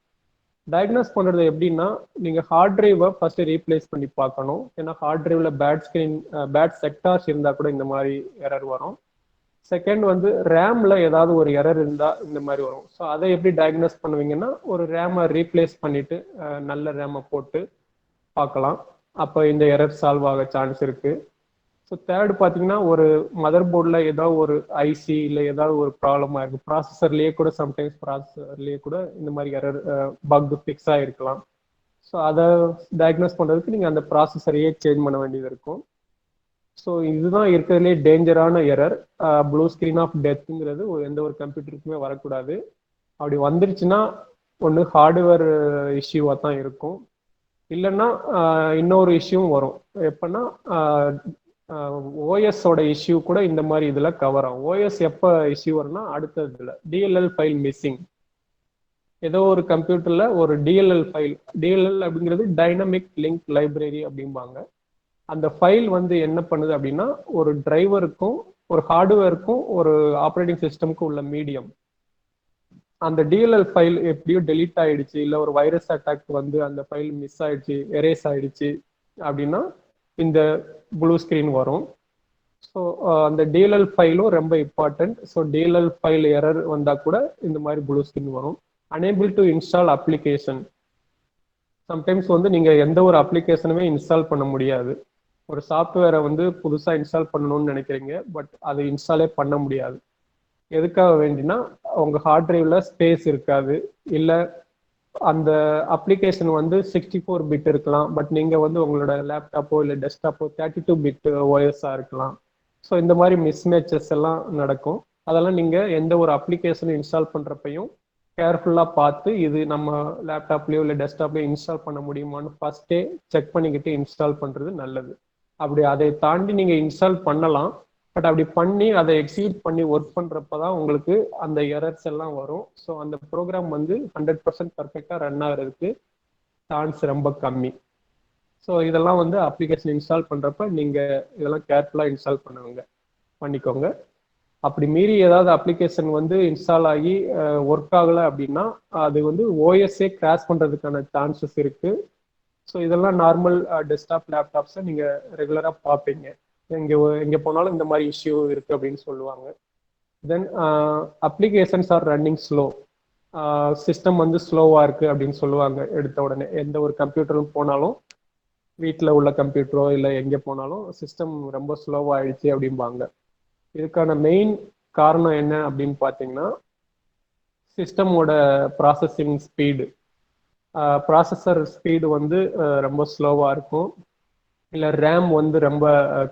S1: டயக்னோஸ் பண்றது எப்படின்னா, நீங்க ஹார்ட் டிரைவை ஃபர்ஸ்ட் ரீப்ளேஸ் பண்ணி பார்க்கணும். ஏன்னா ஹார்ட் டிரைவ்ல பேட் செக்டார்ஸ் இருந்தா கூட இந்த மாதிரி எரர் வரும். செகண்ட் வந்து ரேம்ல ஏதாவது ஒரு எரர் இருந்தா இந்த மாதிரி வரும். ஸோ அதை எப்படி டயக்னோஸ் பண்ணுவீங்கன்னா, ஒரு ரேமை ரீப்ளேஸ் பண்ணிட்டு நல்ல ரேமை போட்டு பார்க்கலாம். அப்போ இந்த எரர் சால்வ் ஆக சான்ஸ் இருக்கு. ஸோ தேர்ட் பார்த்தீங்கன்னா, ஒரு மதர் போர்டில் ஏதாவது ஒரு ஐசி இல்லை ஏதாவது ஒரு ப்ராப்ளமாக இருக்கு. ப்ராசஸர்லேயே கூட சம்டைம்ஸ் ப்ராசஸர்லேயே கூட இந்த மாதிரி எரர் பக் ஃபிக்ஸ் ஆகிருக்கலாம். ஸோ அதை டயக்னோஸ் பண்ணுறதுக்கு நீங்கள் அந்த ப்ராசஸரையே சேஞ்ச் பண்ண வேண்டியது இருக்கும். ஸோ இதுதான் இருக்கிறதுலே டேஞ்சரான எரர். ப்ளூ ஸ்கிரீன் ஆஃப் டெத்துங்கிறது எந்த ஒரு கம்ப்யூட்டருக்குமே வரக்கூடாது. அப்படி வந்துருச்சுன்னா ஒன்று ஹார்ட்வேர் இஷ்யூவாக தான் இருக்கும். இல்லைன்னா இன்னொரு இஷ்யூவும் வரும். எப்பன்னா ஓஎஸோட இஷ்யூ கூட இந்த மாதிரி இதுல கவர் ஆகும். ஓஎஸ் எப்போ இஷ்யூ வரும்னா அடுத்த இதுல டிஎல்எல் ஃபைல் மிஸ்ஸிங். ஏதோ ஒரு கம்ப்யூட்டர்ல ஒரு டிஎல்எல் ஃபைல், டிஎல்எல் அப்படிங்கிறது டைனமிக் லிங்க் லைப்ரரி அப்படிம்பாங்க. அந்த ஃபைல் வந்து என்ன பண்ணுது அப்படின்னா, ஒரு டிரைவருக்கும் ஒரு ஹார்ட்வேருக்கும் ஒரு ஆப்ரேட்டிங் சிஸ்டம்க்கும் உள்ள மீடியம். அந்த டிஎல்எல் ஃபைல் எப்படியோ டெலீட் ஆயிடுச்சு, இல்லை ஒரு வைரஸ் அட்டாக் வந்து அந்த ஃபைல் மிஸ் ஆயிடுச்சு, எரேஸ் ஆயிடுச்சு அப்படின்னா இந்த ப்ளூ ஸ்கிரீன் வரும். ஸோ அந்த டிஎல்எல் ஃபைலும் ரொம்ப important. So DLL file error வந்தால் கூட இந்த மாதிரி ப்ளூ ஸ்கிரீன் வரும். Unable to install application. Sometimes வந்து நீங்கள் எந்த ஒரு அப்ளிகேஷனுமே இன்ஸ்டால் பண்ண முடியாது. ஒரு சாஃப்ட்வேரை வந்து புதுசாக இன்ஸ்டால் பண்ணணும்னு நினைக்கிறீங்க, பட் அதை இன்ஸ்டாலே பண்ண முடியாது. எதுக்காக வேண்டினா உங்கள் ஹார்ட் டிரைவ்ல ஸ்பேஸ் இருக்காது, இல்லை அந்த அப்ளிகேஷன் வந்து 64 பிட் இருக்கலாம், பட் நீங்கள் வந்து உங்களோட லேப்டாப்போ இல்லை டெஸ்க்டாப்போ 32 பிட் ஓஎஸ்ஸாக இருக்கலாம். ஸோ இந்த மாதிரி மிஸ்மேச்சஸ் எல்லாம் நடக்கும். அதெல்லாம் நீங்கள் எந்த ஒரு அப்ளிகேஷன் இன்ஸ்டால் பண்ணுறப்பையும் கேர்ஃபுல்லாக பார்த்து இது நம்ம லேப்டாப்லேயோ இல்லை டெஸ்க்டாப்லேயோ இன்ஸ்டால் பண்ண முடியுமான்னு ஃபர்ஸ்டே செக் பண்ணிக்கிட்டு இன்ஸ்டால் பண்ணுறது நல்லது. அப்படி அதை தாண்டி நீங்கள் இன்ஸ்டால் பண்ணலாம், பட் அப்படி பண்ணி அதை எக்ஸீட் பண்ணி ஒர்க் பண்ணுறப்ப தான் உங்களுக்கு அந்த எரர்ஸ் எல்லாம் வரும். ஸோ அந்த ப்ரோக்ராம் வந்து 100% பர்ஃபெக்டாக ரன் ஆகிறதுக்கு சான்ஸ் ரொம்ப கம்மி. ஸோ இதெல்லாம் வந்து அப்ளிகேஷன் இன்ஸ்டால் பண்ணுறப்ப நீங்கள் இதெல்லாம் கேர்ஃபுல்லாக இன்ஸ்டால் பண்ணிக்கோங்க. அப்படி மீறி ஏதாவது அப்ளிகேஷன் வந்து இன்ஸ்டால் ஆகி ஒர்க் ஆகலை அப்படின்னா அது வந்து ஓஎஸ்ஏ கிராஷ் பண்ணுறதுக்கான சான்சஸ் இருக்கு. ஸோ இதெல்லாம் நார்மல் டெஸ்க்டாப் லேப்டாப்ஸை நீங்கள் ரெகுலராக பார்ப்பீங்க. எங்கே போனாலும் இந்த மாதிரி இஷ்யூ இருக்கு அப்படின்னு சொல்லுவாங்க. Then applications are running slow. System வந்து ஸ்லோவாக இருக்கு அப்படின்னு சொல்லுவாங்க. எடுத்த உடனே எந்த ஒரு கம்ப்யூட்டரும் போனாலும், வீட்டில் உள்ள கம்ப்யூட்டரோ இல்லை எங்கே போனாலும் சிஸ்டம் ரொம்ப ஸ்லோவாகிடுச்சு அப்படிம்பாங்க. இதுக்கான மெயின் காரணம் என்ன அப்படின்னு பார்த்தீங்கன்னா, சிஸ்டமோட ப்ராசஸிங் ஸ்பீடு. ப்ராசஸர் ஸ்பீடு வந்து ரொம்ப ஸ்லோவாக இருக்கும், இல்லை ரேம் வந்து ரொம்ப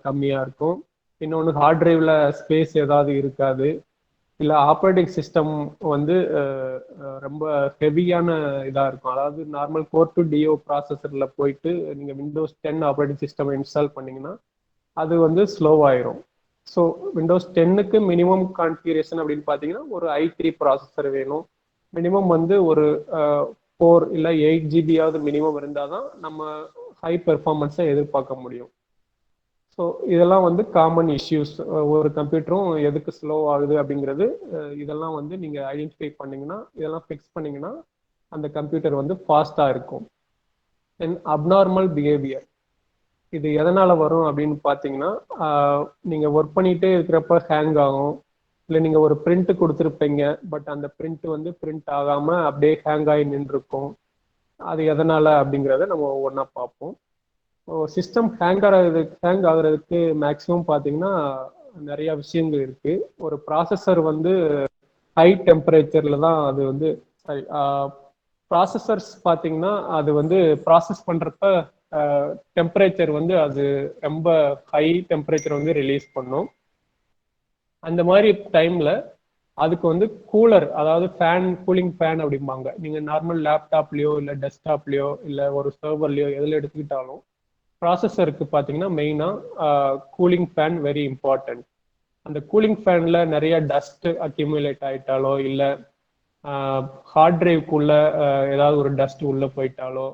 S1: கம்மியாக இருக்கும். இன்னொன்று ஹார்ட் டிரைவில் ஸ்பேஸ் ஏதாவது இருக்காது, இல்லை ஆப்ரேட்டிங் சிஸ்டம் வந்து ரொம்ப ஹெவியான இதாக இருக்கும். அதாவது நார்மல் கோர் டு டிஓ ப்ராசஸரில் போயிட்டு நீங்கள் விண்டோஸ் 10 ஆப்ரேட்டிங் சிஸ்டம் இன்ஸ்டால் பண்ணிங்கன்னா அது வந்து ஸ்லோவாயிரும். ஸோ விண்டோஸ் 10க்கு மினிமம் கான்ஃபிகரேஷன் அப்படின்னு பார்த்தீங்கன்னா ஒரு i3 ப்ராசஸர் வேணும். மினிமம் வந்து ஒரு 4 இல்லை 8 ஜிபியாவது மினிமம் இருந்தால் தான் நம்ம ஹை பெர்ஃபார்மன்ஸை எதிர்பார்க்க முடியும். ஸோ இதெல்லாம் வந்து காமன் இஷ்யூஸ். ஒரு கம்ப்யூட்டரும் எதுக்கு ஸ்லோ ஆகுது அப்படிங்கிறது இதெல்லாம் வந்து நீங்கள் ஐடென்டிஃபை பண்ணீங்கன்னா, இதெல்லாம் ஃபிக்ஸ் பண்ணீங்கன்னா அந்த கம்ப்யூட்டர் வந்து ஃபாஸ்ட்டாக இருக்கும். தென் அப்நார்மல் பிஹேவியர். இது எதனால வரும் அப்படின்னு பார்த்தீங்கன்னா, நீங்கள் ஒர்க் பண்ணிகிட்டே இருக்கிறப்ப ஹேங் ஆகும், இல்லை நீங்கள் ஒரு பிரிண்ட் கொடுத்துருப்பீங்க, பட் அந்த பிரிண்ட் வந்து பிரிண்ட் ஆகாமல் அப்படியே ஹேங் ஆகி நின்றுருக்கும். அது எதனால அப்படிங்கிறத நம்ம ஒவ்வொன்றா பார்ப்போம். சிஸ்டம் ஹேங் ஆகுறதுக்கு மேக்ஸிமம் பார்த்தீங்கன்னா நிறைய விஷயங்கள் இருக்கு. ஒரு ப்ராசஸர் வந்து ஹை டெம்பரேச்சர்ல தான் அது வந்து ப்ராசஸர்ஸ் பார்த்தீங்கன்னா அது வந்து ப்ராசஸ் பண்றப்ப டெம்பரேச்சர் வந்து அது ரொம்ப ஹை டெம்பரேச்சர் வந்து ரிலீஸ் பண்ணும். அந்த மாதிரி டைம்ல அதுக்கு வந்து கூலர், அதாவது ஃபேன், கூலிங் ஃபேன் அப்படிம்பாங்க. நீங்க நார்மல் லேப்டாப்லயோ இல்ல டெஸ்க்டாப்லயோ இல்ல ஒரு சர்வர்லயோ எதுல எடுத்துக்கிட்டாலும் ப்ராசஸருக்கு பார்த்தீங்கன்னா மெயினா கூலிங் ஃபேன் வெரி இம்பார்ட்டன்ட். அந்த கூலிங் ஃபேன்ல நிறைய டஸ்ட் அக்யூமுலேட் ஆயிட்டாலோ இல்ல ஹார்ட் டிரைவ்க்குள்ள ஏதாவது ஒரு டஸ்ட் உள்ள போயிட்டாலோ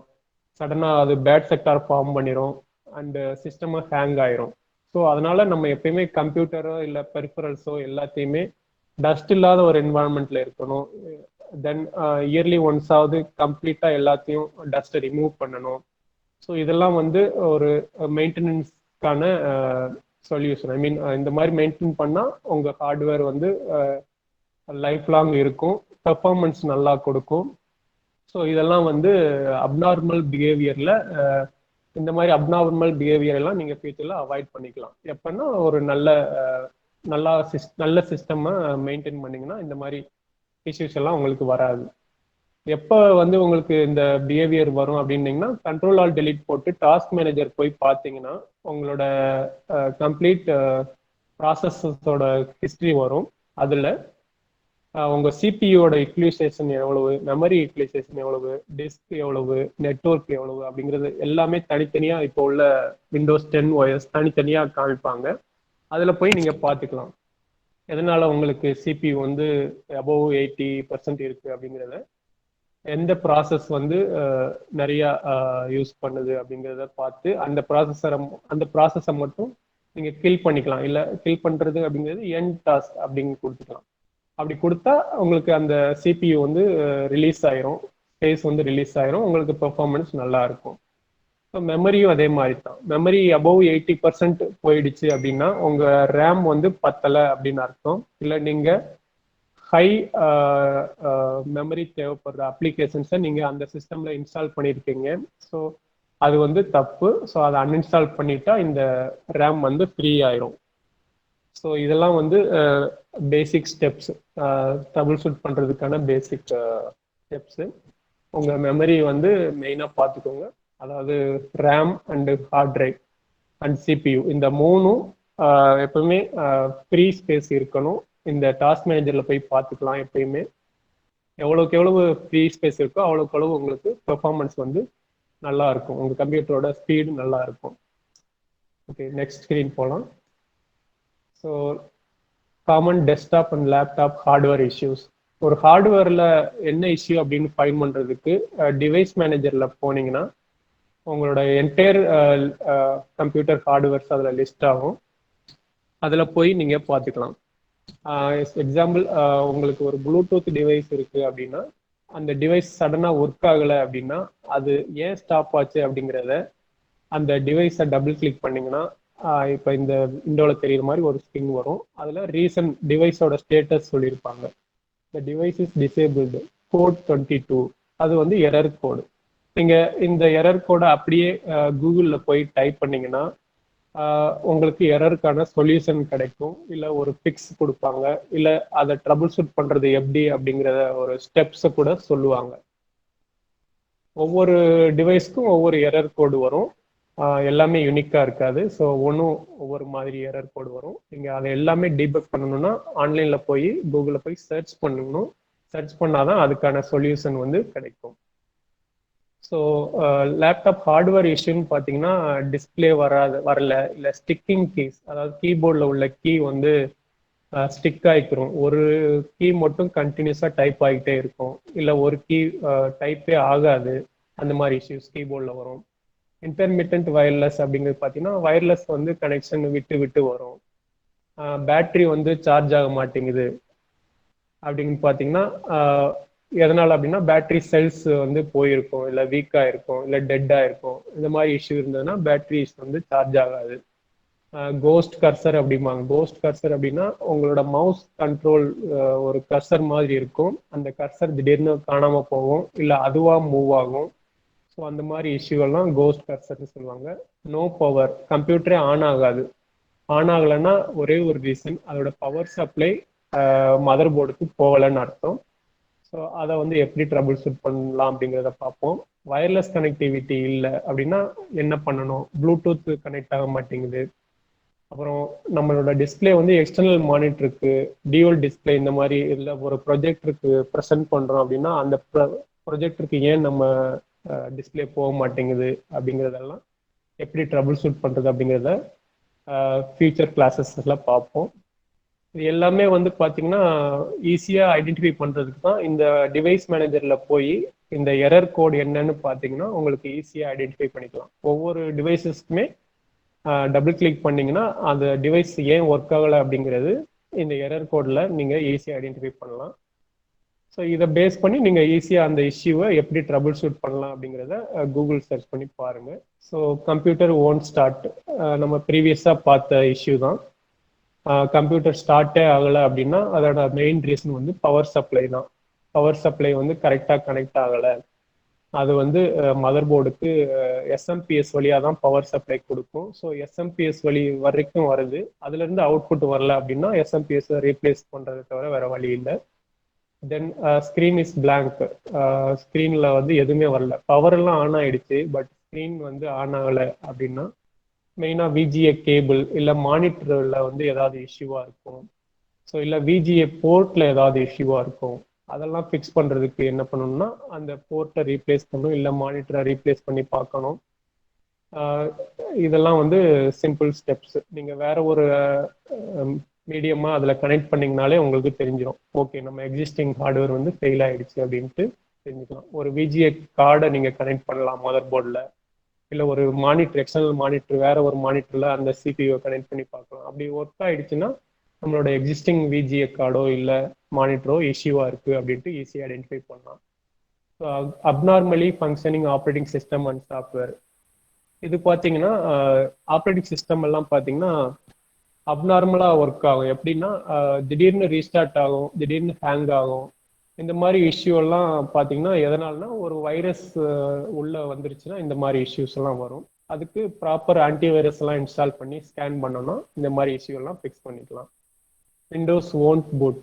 S1: சடனா அது பேட் செக்டார் ஃபார்ம் பண்ணிரும் அண்ட் சிஸ்டம் ஹேங் ஆயிரும். ஸோ அதனால நம்ம எப்பயுமே கம்ப்யூட்டரோ இல்லை பெரிஃபரல்ஸோ எல்லாத்தையுமே டஸ்ட் இல்லாத ஒரு என்வாயன்மெண்ட்ல இருக்கணும். தென் இயர்லி ஒன்ஸாவது கம்ப்ளீட்டா எல்லாத்தையும் டஸ்ட்டை ரிமூவ் பண்ணணும். ஸோ இதெல்லாம் வந்து ஒரு மெயின்டெனன்ஸ்க்கான சொல்யூஷன். ஐ மீன் இந்த மாதிரி மெயின்டைன் பண்ணா உங்க ஹார்ட்வேர் வந்து லைஃப் லாங் இருக்கும், பெர்ஃபார்மன்ஸ் நல்லா கொடுக்கும். ஸோ இதெல்லாம் வந்து அப்நார்மல் பிஹேவியர்ல இந்த மாதிரி அப்நார்மல் பிஹேவியர் எல்லாம் நீங்க ஃபியூச்சர்ல அவாய்ட் பண்ணிக்கலாம். எப்பன்னா ஒரு நல்ல சிஸ்டம் மெயின்டைன் பண்ணீங்கன்னா இந்த மாதிரி இஷ்யூஸ் எல்லாம் உங்களுக்கு வராது. எப்போ வந்து உங்களுக்கு இந்த பிஹேவியர் வரும் அப்படின்னீங்கன்னா கண்ட்ரோல் ஆல் டெலீட் போட்டு டாஸ்க் மேனேஜர் போய் பார்த்தீங்கன்னா உங்களோட கம்ப்ளீட் ப்ராசஸோட ஹிஸ்டரி வரும். அதுல உங்க சிபியோட யூட்டிலைசேஷன் எவ்வளவு, மெமரி யூட்டிலைசேஷன் எவ்வளவு, டிஸ்க் எவ்வளவு, நெட்ஒர்க் எவ்வளவு அப்படிங்கிறது எல்லாமே தனித்தனியா இப்போ உள்ள விண்டோஸ் 10 OS தனித்தனியா காமிப்பாங்க. அதுல போய் நீங்க பார்த்துக்கலாம் எதனால உங்களுக்கு சிபி வந்து அபவ் 80% இருக்கு அப்படிங்கிறத, எந்த ப்ராசஸ் வந்து நிறைய யூஸ் பண்ணுது அப்படிங்கிறத பார்த்து அந்த ப்ராசஸை மட்டும் நீங்க கில் பண்ணிக்கலாம். இல்ல கில் பண்றது அப்படிங்கிறது எண்ட் டாஸ்க் அப்படின்னு கொடுத்துக்கலாம். அப்படி கொடுத்தா உங்களுக்கு அந்த சிபியு வந்து ரிலீஸ் ஆயிரும், ஸ்பேஸ் வந்து ரிலீஸ் ஆயிரும், உங்களுக்கு பெர்ஃபார்மன்ஸ் நல்லா இருக்கும். மெமரியும் அதே மாதிரி தான். மெமரி அபவ் 80% போயிடுச்சு அப்படின்னா உங்க ரேம் வந்து பத்தலை அப்படின்னு அர்த்தம். இல்லை நீங்க ஹை மெமரி தேவைப்படுற அப்ளிகேஷன்ஸை நீங்க அந்த சிஸ்டம்ல இன்ஸ்டால் பண்ணியிருக்கீங்க. ஸோ அது வந்து தப்பு. ஸோ அதை அன்இன்ஸ்டால் பண்ணிட்டா இந்த ரேம் வந்து ஃப்ரீ ஆயிரும். ஸோ இதெல்லாம் வந்து பேசிக் ஸ்டெப்ஸ், ட்ரபிள் ஷூட் பண்றதுக்கான பேசிக் ஸ்டெப்ஸ். உங்க மெமரி வந்து மெயினா பார்த்துக்கோங்க. அதாவது RAM and hard drive and CPU இந்த மூணும் எப்பவுமே ஃப்ரீ ஸ்பேஸ் இருக்கணும். இந்த டாஸ்க் மேனேஜர்ல போய் பார்த்துக்கலாம். எப்பயுமே எவ்வளவுக்கு எவ்வளவு ஃப்ரீ ஸ்பேஸ் இருக்கோ அவ்வளவுக்கு எவ்வளவு உங்களுக்கு பெர்ஃபார்மன்ஸ் வந்து நல்லா இருக்கும், உங்க கம்ப்யூட்டரோட ஸ்பீடு நல்லா இருக்கும். ஓகே, நெக்ஸ்ட் ஸ்கிரீன் போகலாம். So common desktop and laptop hardware issues. ஒரு ஹார்ட்வேர்ல என்ன இஷ்யூ அப்படின்னு ஃபைண்ட் பண்றதுக்கு டிவைஸ் மேனேஜர்ல போனீங்கன்னா உங்களோட என்டையர் கம்ப்யூட்டர் ஹார்ட்வேர்ஸ் அதில் லிஸ்ட் ஆகும். அதில் போய் நீங்கள் பார்த்துக்கலாம். எக்ஸாம்பிள், உங்களுக்கு ஒரு ப்ளூடூத் டிவைஸ் இருக்கு அப்படின்னா அந்த டிவைஸ் சடனாக ஒர்க் ஆகலை அப்படின்னா அது ஏன் ஸ்டாப் ஆச்சு அப்படிங்கிறத அந்த டிவைஸை டபுள் கிளிக் பண்ணீங்கன்னா இப்போ இந்த விண்டோவில் தெரியுற மாதிரி ஒரு ஸ்க்ரீன் வரும். அதில் ரீசன் டிவைஸோட ஸ்டேட்டஸ் சொல்லியிருப்பாங்க. இந்த டிவைஸ் இஸ் டிசேபிள்டு கோட் 22, அது வந்து எரர் கோடு. நீங்க இந்த எரர் கோடை அப்படியே கூகுள்ல போய் டைப் பண்ணீங்கன்னா உங்களுக்கு எரருக்கான சொல்யூஷன் கிடைக்கும், இல்ல ஒரு பிக்ஸ் கொடுப்பாங்க, இல்ல அதை ட்ரபிள் ஷூட் பண்றது எப்படி அப்படிங்கிற ஒரு ஸ்டெப்ஸை கூட சொல்லுவாங்க. ஒவ்வொரு டிவைஸ்க்கும் ஒவ்வொரு எரர் கோடு வரும், எல்லாமே யூனிக்கா இருக்காது. ஸோ ஒன்றும் ஒவ்வொரு மாதிரி எரர் கோடு வரும். நீங்க அதை எல்லாமே டீபக் பண்ணணும்னா ஆன்லைன்ல போய் கூகுளில் போய் சர்ச் பண்ணணும். சர்ச் பண்ணாதான் அதுக்கான சொல்யூஷன் வந்து கிடைக்கும். ஸோ லேப்டாப் ஹார்ட்வேர் இஷ்யூன்னு பார்த்தீங்கன்னா டிஸ்பிளே வரல, இல்லை ஸ்டிக்கிங் கீஸ், அதாவது கீபோர்டில் உள்ள கீ வந்து ஸ்டிக் ஆகிக்கிறோம். ஒரு கீ மட்டும் கண்டினியூஸாக டைப் ஆகிட்டே இருக்கும், இல்லை ஒரு கீ டைப்பே ஆகாது. அந்த மாதிரி இஷ்யூஸ் கீபோர்டில் வரும். இன்டர்மிட்டன்ட் வயர்லெஸ் அப்படிங்கிறது பார்த்தீங்கன்னா வயர்லெஸ் வந்து கனெக்ஷன் விட்டு விட்டு வரும். பேட்டரி வந்து சார்ஜ் ஆக மாட்டேங்குது அப்படின்னு பார்த்தீங்கன்னா எதனால அப்படின்னா பேட்டரி செல்ஸ் வந்து போயிருக்கும், இல்லை வீக்காக இருக்கும், இல்லை டெட்டாக இருக்கும். இந்த மாதிரி இஷ்யூ இருந்ததுன்னா பேட்டரிஸ் வந்து சார்ஜ் ஆகாது. கோஸ்ட் கர்சர் அப்படிம்பாங்க. கோஸ்ட் கர்சர் அப்படின்னா உங்களோட மவுஸ் கண்ட்ரோல் ஒரு கர்சர் மாதிரி இருக்கும், அந்த கர்சர் திடீர்னு காணாமல் போகும், இல்லை அதுவாக மூவ் ஆகும். ஸோ அந்த மாதிரி இஷ்யூவெல்லாம் கோஸ்ட் கர்சர்னு சொல்லுவாங்க. நோ பவர், கம்ப்யூட்டரே ஆன் ஆகாது. ஆன் ஆகலைன்னா ஒரே ஒரு ரீசன், அதோட பவர் சப்ளை மதர் போர்டுக்கு போகலைன்னு அர்த்தம். ஸோ அதை வந்து எப்படி ட்ரபிள் ஷூட் பண்ணலாம் அப்படிங்கிறத பார்ப்போம். வயர்லெஸ் கனெக்டிவிட்டி இல்லை அப்படின்னா என்ன பண்ணணும்? ப்ளூடூத் கனெக்ட் ஆக மாட்டேங்குது, அப்புறம் நம்மளோட டிஸ்பிளே வந்து எக்ஸ்டர்னல் மானிட்டருக்கு, டியூவல் டிஸ்பிளே இந்த மாதிரி இல்லை ஒரு ப்ரொஜெக்டருக்கு ப்ரெசென்ட் பண்ணுறோம் அப்படின்னா அந்த ப்ரொஜெக்டருக்கு ஏன் நம்ம டிஸ்பிளே போக மாட்டேங்குது அப்படிங்கிறதெல்லாம் எப்படி ட்ரபிள் ஷூட் பண்ணுறது அப்படிங்கிறத ஃபியூச்சர் கிளாஸஸ்லாம் பார்ப்போம். இது எல்லாமே வந்து பார்த்தீங்கன்னா ஈஸியாக ஐடென்டிஃபை பண்ணுறதுக்கு தான் இந்த டிவைஸ் மேனேஜரில் போய் இந்த எரர் கோட் என்னன்னு பார்த்தீங்கன்னா உங்களுக்கு ஈஸியாக ஐடென்டிஃபை பண்ணிக்கலாம். ஒவ்வொரு டிவைசஸ்க்குமே டபுள் கிளிக் பண்ணீங்கன்னா அந்த டிவைஸ் ஏன் ஒர்க் ஆகலை அப்படிங்கிறது இந்த எரர் கோடில் நீங்கள் ஈஸியாக ஐடென்டிஃபை பண்ணலாம். ஸோ இதை பேஸ் பண்ணி நீங்கள் ஈஸியாக அந்த இஷ்யூவை எப்படி ட்ரபிள் ஷூட் பண்ணலாம் அப்படிங்கிறத கூகுள் சர்ச் பண்ணி பாருங்கள். ஸோ கம்ப்யூட்டர் ஓன் ஸ்டார்ட் நம்ம ப்ரீவியஸாக பார்த்த இஷ்யூ தான். கம்ப்யூட்டர் ஸ்டார்ட்டே ஆகலை அப்படின்னா அதோட மெயின் ரீசன் வந்து பவர் சப்ளை தான். பவர் சப்ளை வந்து கரெக்டாக கனெக்ட் ஆகலை. அது வந்து மதர் போர்டுக்கு எஸ்எம்பிஎஸ் வழியாக தான் பவர் சப்ளை கொடுக்கும். ஸோ எஸ்எம்பிஎஸ் வழி வரைக்கும் வருது, அதுலேருந்து அவுட்புட் வரல அப்படின்னா எஸ்எம்பிஎஸ் ரீப்ளேஸ் பண்ணுறதை தவிர வேற வழி இல்லை. தென் ஸ்க்ரீன் இஸ் பிளாங்க். ஸ்க்ரீனில் வந்து எதுவுமே வரல, பவர் எல்லாம் ஆன் ஆயிடுச்சு பட் ஸ்க்ரீன் வந்து ஆன் ஆகலை அப்படின்னா மெயினாக விஜிஏ கேபிள் இல்லை மானிட்டரில் வந்து ஏதாவது இஷ்யூவாக இருக்கும். ஸோ இல்லை விஜிஏ போர்ட்டில் ஏதாவது இஷ்யூவாக இருக்கும். அதெல்லாம் ஃபிக்ஸ் பண்ணுறதுக்கு என்ன பண்ணணும்னா அந்த போர்ட்டை ரீப்ளேஸ் பண்ணணும், இல்லை மானிட்டரை ரீப்ளேஸ் பண்ணி பார்க்கணும். இதெல்லாம் வந்து சிம்பிள் ஸ்டெப்ஸ். நீங்கள் வேற ஒரு மீடியமாக அதில் கனெக்ட் பண்ணிங்கனாலே உங்களுக்கு தெரிஞ்சிடும், ஓகே நம்ம எக்ஸிஸ்டிங் ஹார்ட்வேர் வந்து ஃபெயில் ஆகிடுச்சு அப்படின்ட்டு தெரிஞ்சுக்கலாம். ஒரு விஜிஏ கார்டை நீங்கள் கனெக்ட் பண்ணலாம் மதர் போர்டில், இல்லை ஒரு மானிட்டர் எக்ஸ்டர்னல் மானிட்டர் வேற ஒரு மானிட்டரில் அந்த சிபியூ கனெக்ட் பண்ணி பார்க்கலாம். அப்படி ஒர்க் ஆகிடுச்சுன்னா நம்மளோட எக்ஸிஸ்டிங் விஜிஏ கார்டோ இல்லை மானிட்டரோ இஷ்யூவாக இருக்குது அப்படின்ட்டு ஈஸியாக ஐடென்டிஃபை பண்ணலாம். So abnormally functioning operating system and software. இது பார்த்தீங்கன்னா ஆப்ரேட்டிங் சிஸ்டம் எல்லாம் பார்த்தீங்கன்னா அப்நார்மலாக ஒர்க் ஆகும். எப்படின்னா திடீர்னு ரீஸ்டார்ட் ஆகும், திடீர்னு ஹேங் ஆகும். இந்த மாதிரி இஷ்யூ எல்லாம் பார்த்தீங்கன்னா எதனால்னா ஒரு வைரஸ் உள்ள வந்துருச்சுன்னா இந்த மாதிரி இஷ்யூஸ் எல்லாம் வரும். அதுக்கு ப்ராப்பர் ஆன்டிவைரஸ் எல்லாம் இன்ஸ்டால் பண்ணி ஸ்கேன் பண்ணோம்னா இந்த மாதிரி இஷ்யூ எல்லாம் ஃபிக்ஸ் பண்ணிக்கலாம். Windows won't boot.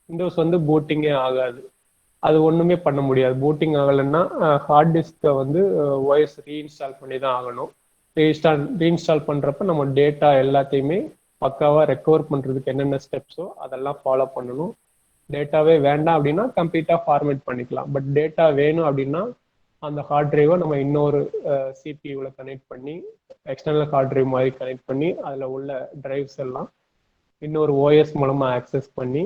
S1: விண்டோஸ் வந்து பூட்டிங்கே ஆகாது, அது ஒன்றுமே பண்ண முடியாது. பூட்டிங் ஆகலைன்னா ஹார்ட் டிஸ்கை வந்து ஒய்ஸ் ரீஇன்ஸ்டால் பண்ணி தான் ஆகணும். ரீஇன்ஸ்டால் பண்ணுறப்ப நம்ம டேட்டா எல்லாத்தையுமே பக்காவாக ரெக்கவர் பண்ணுறதுக்கு என்னென்ன ஸ்டெப்ஸோ அதெல்லாம் ஃபாலோ பண்ணணும். டேட்டாவே வேண்டாம் அப்படின்னா கம்ப்ளீட்டாக ஃபார்மேட் பண்ணிக்கலாம். பட் டேட்டா வேணும் அப்படின்னா அந்த ஹார்ட் டிரைவை நம்ம இன்னொரு சிபியூவில் கனெக்ட் பண்ணி எக்ஸ்டர்னல் ஹார்ட் டிரைவ் மாதிரி கனெக்ட் பண்ணி அதில் உள்ள டிரைவ்ஸ் எல்லாம் இன்னொரு ஓஎஸ் மூலமாக ஆக்சஸ் பண்ணி